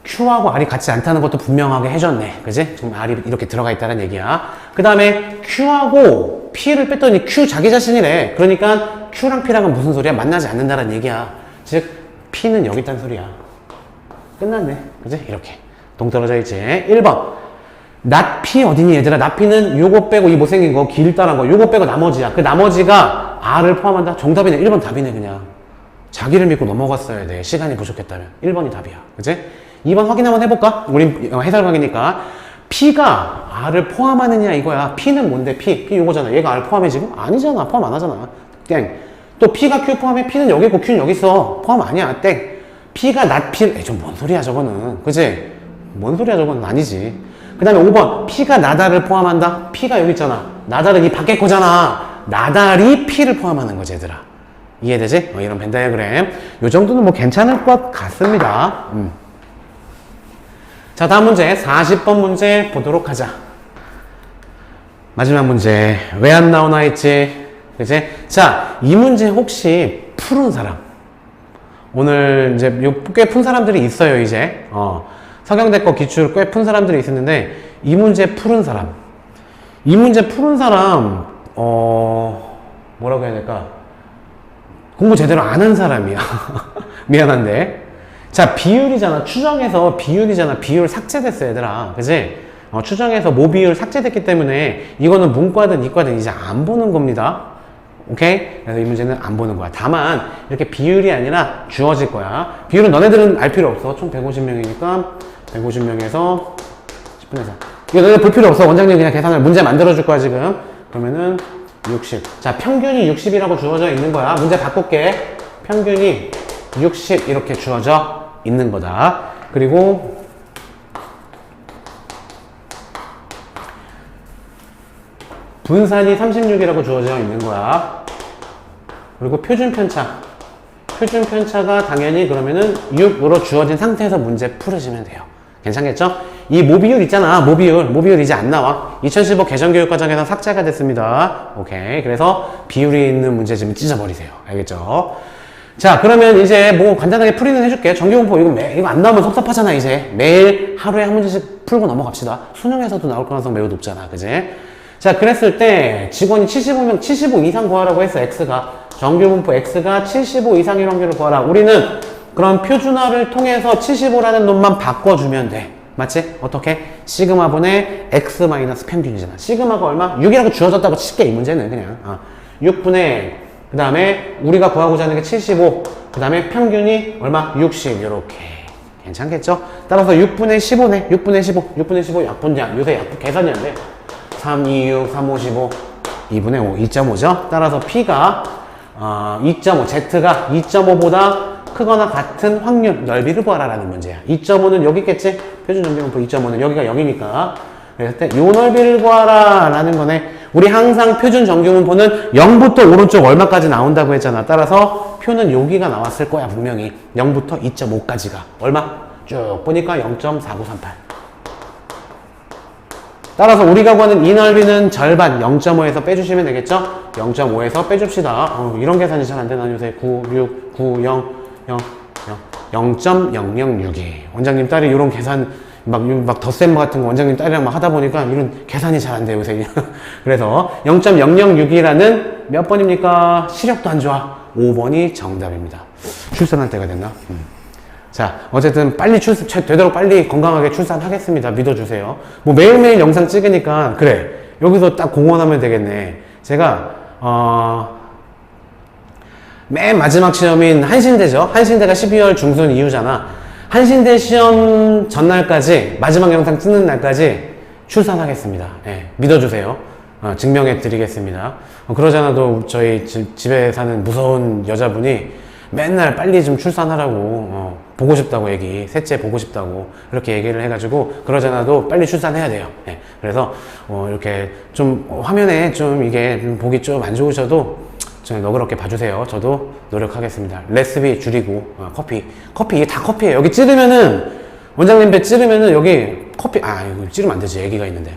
Q하고 R이 같지 않다는 것도 분명하게 해줬네. 그지? 지금 R이 이렇게 들어가 있다는 얘기야. 그 다음에 Q하고 P를 뺐더니 Q 자기 자신이래. 그러니까 Q랑 P랑은 무슨 소리야? 만나지 않는다는 얘기야. 즉, P는 여기 있다는 소리야. 끝났네. 그지? 이렇게. 동떨어져 있지. 1번. 낫 P 어디니 얘들아? 낫 P는 요거 빼고 이 못생긴 거, 길다란 거, 요거 빼고 나머지야. 그 나머지가 R을 포함한다? 정답이네. 1번 답이네, 그냥. 자기를 믿고 넘어갔어야 돼. 시간이 부족했다면. 1번이 답이야. 그치? 2번 확인 한번 해볼까? 우린 해설각이니까. P가 R을 포함하느냐 이거야. P는 뭔데? P 요거잖아. 얘가 R 포함해 지금? 아니잖아. 포함 안 하잖아. 땡. 또 P가 Q 포함해? P는 여기 있고 Q는 여기 있어. 포함 아니야. 땡. P가 낫 P. 좀 뭔 소리야 저거는. 그치? 뭔 소리야 저거는. 아니지. 그 다음에 5번. P가 나달을 포함한다? P가 여기 있잖아. 나달은 이 밖에 거잖아. 나달이 P를 포함하는 거지 얘들아. 이해되지? 이런 벤 다이어그램. 요 정도는 뭐 괜찮을 것 같습니다. 자, 다음 문제 40번 문제 보도록 하자. 마지막 문제 왜 안 나오나 했지? 그치? 자, 이 문제 혹시 푸른 사람 오늘 이제 꽤 푼 사람들이 있어요. 이제 서경대 거 기출 꽤 푼 사람들이 있었는데 이 문제 푸른 사람 뭐라고 해야 될까? 공부 제대로 안 한 사람이야. 미안한데. 자, 비율이잖아. 추정해서 비율이잖아. 비율 삭제됐어, 얘들아. 그지? 추정해서 모비율 삭제됐기 때문에 이거는 문과든 이과든 이제 안 보는 겁니다. 오케이? 그래서 이 문제는 안 보는 거야. 다만 이렇게 비율이 아니라 주어질 거야. 비율은 너네들은 알 필요 없어. 총 150명이니까 150명에서 10분의 4. 이거 너네 볼 필요 없어. 원장님 그냥 계산을 문제 만들어 줄 거야 지금. 그러면은 60. 자, 평균이 60이라고 주어져 있는 거야. 문제 바꿀게. 평균이 60 이렇게 주어져 있는 거다. 그리고 분산이 36이라고 주어져 있는 거야. 그리고 표준 편차. 표준 편차가 당연히 그러면은 6으로 주어진 상태에서 문제 풀으시면 돼요. 괜찮겠죠? 이 모비율 있잖아. 모비율 이제 안 나와. 2015 개정교육과정에서 삭제가 됐습니다. 오케이. 그래서 비율이 있는 문제 좀 찢어버리세요. 알겠죠? 자, 그러면 이제 뭐 간단하게 풀이는 해줄게. 정규공포 이거 안 나오면 섭섭하잖아, 이제. 매일 하루에 한 문제씩 풀고 넘어갑시다. 수능에서도 나올 가능성 매우 높잖아. 그지? 자, 그랬을 때 직원이 75명, 75 이상 구하라고 했어, X가. 정규분포 X가 75 이상의 확률을 구하라. 우리는 그런 표준화를 통해서 75라는 놈만 바꿔주면 돼. 맞지? 어떻게? 시그마분의 X 마이너스 평균이잖아. 시그마가 얼마? 6이라고 주어졌다고 칠게, 이 문제는 그냥. 6분의, 그 다음에 우리가 구하고자 하는 게 75, 그 다음에 평균이 얼마? 60, 요렇게. 괜찮겠죠? 따라서 6분의 15네. 6분의 15, 6분의 15 약분량. 요새 약분 계산이 안 돼. 3, 2, 6, 3, 5, 15, 2분의 5, 2.5죠? 따라서 P가 2.5, Z가 2.5보다 크거나 같은 확률 넓이를 구하라라는 문제야. 2.5는 여기 있겠지? 표준 정규분포 2.5는 여기가 0이니까. 그랬을 때 요 넓이를 구하라라는 거네. 우리 항상 표준 정규분포는 0부터 오른쪽 얼마까지 나온다고 했잖아. 따라서 표는 여기가 나왔을 거야, 분명히. 0부터 2.5까지가. 얼마? 쭉 보니까 0.4938. 따라서 우리가 구하는 이 넓이는 절반 0.5에서 빼주시면 되겠죠? 0.5에서 빼줍시다. 이런 계산이 잘 안 되나 요새 9, 6, 9, 0, 0, 0, 0.006이. 원장님 딸이 이런 계산 막 덧셈 같은 거 원장님 딸이랑 막 하다 보니까 이런 계산이 잘 안 돼요 요새. 그래서 0.006이라는 몇 번입니까? 시력도 안 좋아. 5번이 정답입니다. 출산할 때가 됐나? 자, 어쨌든 빨리 되도록 빨리 건강하게 출산하겠습니다. 믿어주세요. 뭐 매일매일 영상 찍으니까 그래 여기서 딱 공헌하면 되겠네. 제가 맨 마지막 시험인 한신대죠. 한신대가 12월 중순 이후잖아. 한신대 시험 전날까지 마지막 영상 찍는 날까지 출산하겠습니다. 네, 믿어주세요. 증명해 드리겠습니다. 그러잖아도 저희 집에 사는 무서운 여자분이 맨날 빨리 좀 출산하라고 보고 싶다고 셋째 보고 싶다고 이렇게 얘기를 해가지고 그러잖아도 빨리 출산해야 돼요. 네. 그래서 이렇게 좀 화면에 좀 이게 보기 좀 안 좋으셔도 좀 너그럽게 봐주세요. 저도 노력하겠습니다. 레시피 줄이고 커피 이게 다 커피예요. 여기 찌르면은 원장님 배 찌르면은 여기 커피 이거 찌르면 안 되지. 애기가 있는데.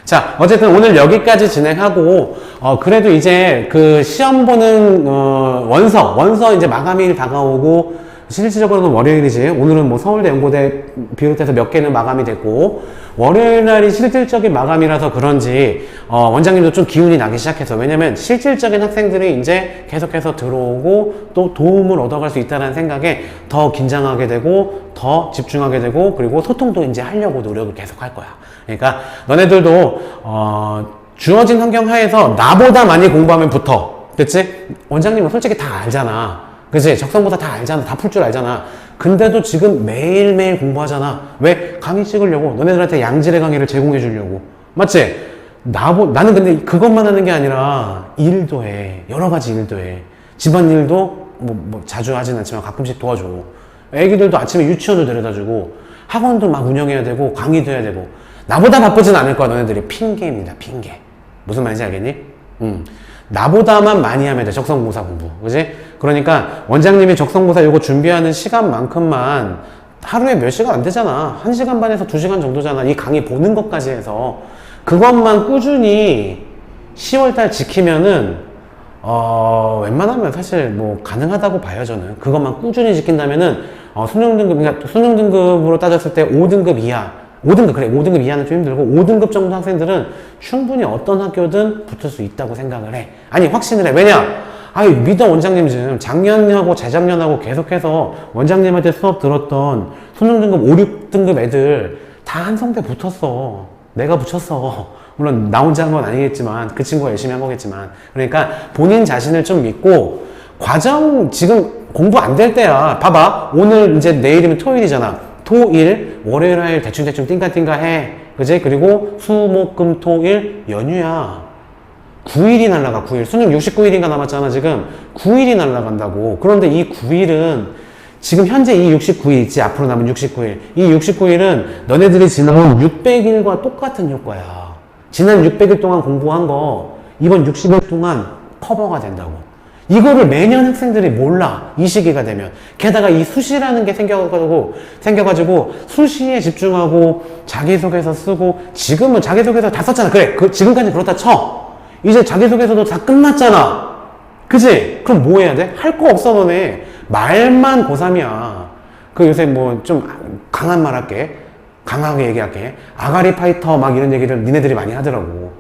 자, 어쨌든 오늘 여기까지 진행하고, 그래도 이제 그 시험 보는, 원서 이제 마감일 다가오고, 실질적으로는 월요일이지. 오늘은 뭐 서울대 연고대 비롯해서 몇 개는 마감이 됐고, 월요일 날이 실질적인 마감이라서 그런지, 원장님도 좀 기운이 나기 시작해서. 왜냐면 실질적인 학생들이 이제 계속해서 들어오고, 또 도움을 얻어갈 수 있다는 생각에 더 긴장하게 되고, 더 집중하게 되고, 그리고 소통도 이제 하려고 노력을 계속 할 거야. 그러니까 너네들도 주어진 환경 하에서 나보다 많이 공부하면 붙어. 그치? 원장님은 솔직히 다 알잖아. 그치? 적성보다 다 알잖아. 다 풀 줄 알잖아. 근데도 지금 매일매일 공부하잖아. 왜? 강의 찍으려고. 너네들한테 양질의 강의를 제공해 주려고. 맞지? 나는 근데 그것만 하는 게 아니라 일도 해. 여러 가지 일도 해. 집안일도 뭐 자주 하진 않지만 가끔씩 도와줘. 애기들도 아침에 유치원도 데려다주고 학원도 막 운영해야 되고 강의도 해야 되고. 나보다 바쁘진 않을 거야. 너네들이 핑계입니다. 핑계. 무슨 말인지 알겠니? 나보다만 많이 하면 돼. 적성고사 공부. 그지? 그러니까 원장님이 적성고사 요거 준비하는 시간만큼만 하루에 몇 시간 안 되잖아. 1시간 반에서 2시간 정도잖아. 이 강의 보는 것까지 해서. 그것만 꾸준히 10월달 지키면은 웬만하면 사실 뭐 가능하다고 봐요. 저는. 그것만 꾸준히 지킨다면은 수능 등급으로 따졌을 때 5등급 이하 5등급, 그래. 5등급 이하는 좀 힘들고, 5등급 정도 학생들은 충분히 어떤 학교든 붙을 수 있다고 생각을 해. 아니, 확신을 해. 왜냐? 아이, 믿어, 원장님 지금. 작년하고 재작년하고 계속해서 원장님한테 수업 들었던 수능 등급 5, 6등급 애들 다 한성대 붙었어. 내가 붙였어. 물론 나 혼자 한 건 아니겠지만, 그 친구가 열심히 한 거겠지만. 그러니까 본인 자신을 좀 믿고, 과정 지금 공부 안 될 때야. 봐봐. 오늘 이제 내일이면 토요일이잖아. 토일, 월요일, 화요일 대충 띵까띵까 해. 그지? 그리고 수, 목, 금, 토, 일 연휴야. 9일이 날라가, 9일. 수능 69일인가 남았잖아, 지금. 9일이 날라간다고. 그런데 이 9일은 지금 현재 이 69일 있지, 앞으로 남은 69일. 이 69일은 너네들이 지나온 600일과 똑같은 효과야. 지난 600일 동안 공부한 거 이번 60일 동안 커버가 된다고. 이거를 매년 학생들이 몰라. 이 시기가 되면. 게다가 이 수시라는 게 생겨가지고 수시에 집중하고 자기소개서 쓰고 지금은 자기소개서 다 썼잖아. 그래. 지금까지 그렇다 쳐. 이제 자기소개서도 다 끝났잖아. 그치? 그럼 뭐 해야 돼? 할 거 없어, 너네. 말만 고3이야. 그 요새 뭐 좀 강한 말 할게. 강하게 얘기할게. 아가리 파이터 막 이런 얘기를 니네들이 많이 하더라고.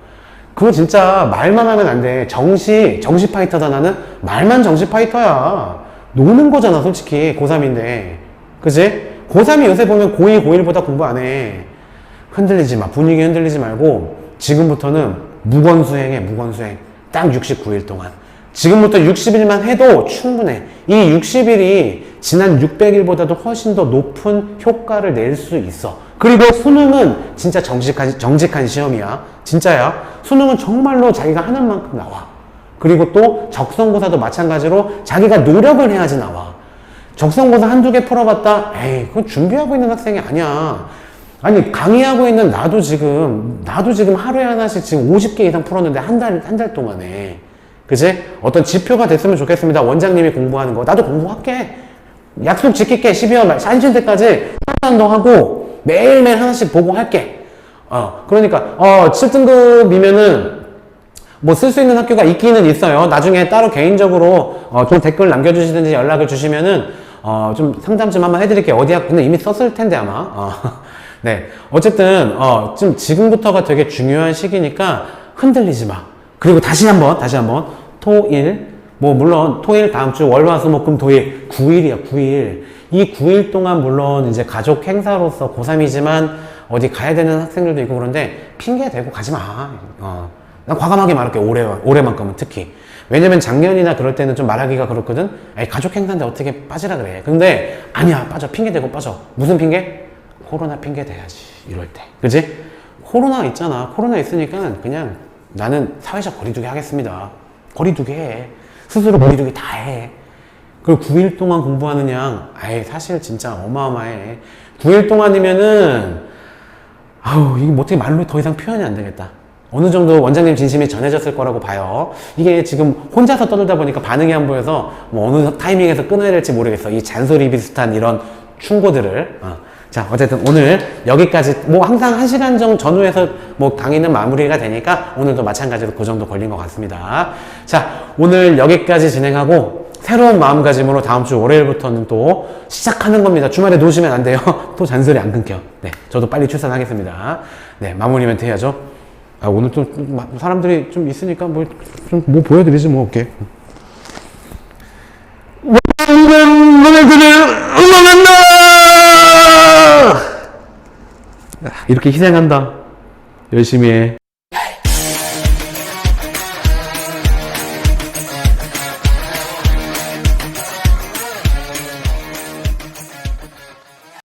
그거 진짜 말만 하면 안 돼. 정시 파이터다 나는. 말만 정시 파이터야. 노는 거잖아, 솔직히. 고3인데. 그치? 고3이 요새 보면 고2, 고1보다 공부 안 해. 흔들리지 마. 분위기 흔들리지 말고 지금부터는 무건수행해, 무건수행. 딱 69일 동안. 지금부터 60일만 해도 충분해. 이 60일이 지난 600일보다도 훨씬 더 높은 효과를 낼 수 있어. 그리고 수능은 진짜 정직한 시험이야. 진짜야. 수능은 정말로 자기가 하는 만큼 나와. 그리고 또 적성고사도 마찬가지로 자기가 노력을 해야지 나와. 적성고사 한두 개 풀어봤다? 에이, 그건 준비하고 있는 학생이 아니야. 아니, 강의하고 있는 나도 지금 하루에 하나씩 지금 50개 이상 풀었는데 한 달 동안에. 그지? 어떤 지표가 됐으면 좋겠습니다. 원장님이 공부하는 거. 나도 공부할게. 약속 지킬게. 12월 말, 산신 때까지 한도 하고 매일매일 하나씩 보고 할게. 그러니까, 7등급이면은 뭐 쓸 수 있는 학교가 있기는 있어요. 나중에 따로 개인적으로, 좀 댓글 남겨주시든지 연락을 주시면은, 좀 상담 좀 한번 해드릴게요. 근데 이미 썼을 텐데 아마. 네. 어쨌든, 지금부터가 되게 중요한 시기니까 흔들리지 마. 그리고 다시 한번, 토일, 뭐, 물론, 토일 다음 주 월화수목금 토일, 9일이야, 9일. 이 9일 동안 물론 이제 가족 행사로서 고3이지만 어디 가야 되는 학생들도 있고 그런데 핑계 대고 가지 마. 난 과감하게 말할게, 올해만큼은 특히. 왜냐면 작년이나 그럴 때는 좀 말하기가 그렇거든? 에이, 가족 행사인데 어떻게 빠지라 그래. 근데, 아니야, 빠져. 핑계 대고 빠져. 무슨 핑계? 코로나 핑계 대야지, 이럴 때. 그지? 코로나 있잖아. 코로나 있으니까 그냥 나는 사회적 거리두기 하겠습니다. 거리두기 해. 스스로 거리두기 다 해. 그리고 9일 동안 공부하는 양, 사실 진짜 어마어마해. 9일 동안이면은, 이게 뭐 어떻게 말로 더 이상 표현이 안 되겠다. 어느 정도 원장님 진심이 전해졌을 거라고 봐요. 이게 지금 혼자서 떠들다 보니까 반응이 안 보여서 뭐 어느 타이밍에서 끊어야 될지 모르겠어. 이 잔소리 비슷한 이런 충고들을. 자, 어쨌든 오늘 여기까지, 뭐 항상 1시간 정도 전후에서 뭐 강의는 마무리가 되니까 오늘도 마찬가지로 그 정도 걸린 것 같습니다. 자, 오늘 여기까지 진행하고 새로운 마음가짐으로 다음 주 월요일부터는 또 시작하는 겁니다. 주말에 놓으시면 안 돼요. 또 잔소리 안 끊겨. 네, 저도 빨리 출산하겠습니다. 네, 마무리 멘트 해야죠. 오늘 또 사람들이 좀 있으니까 뭐 보여드리지 뭐, 올게. 너네들을 응원한다! 이렇게 희생한다. 열심히 해.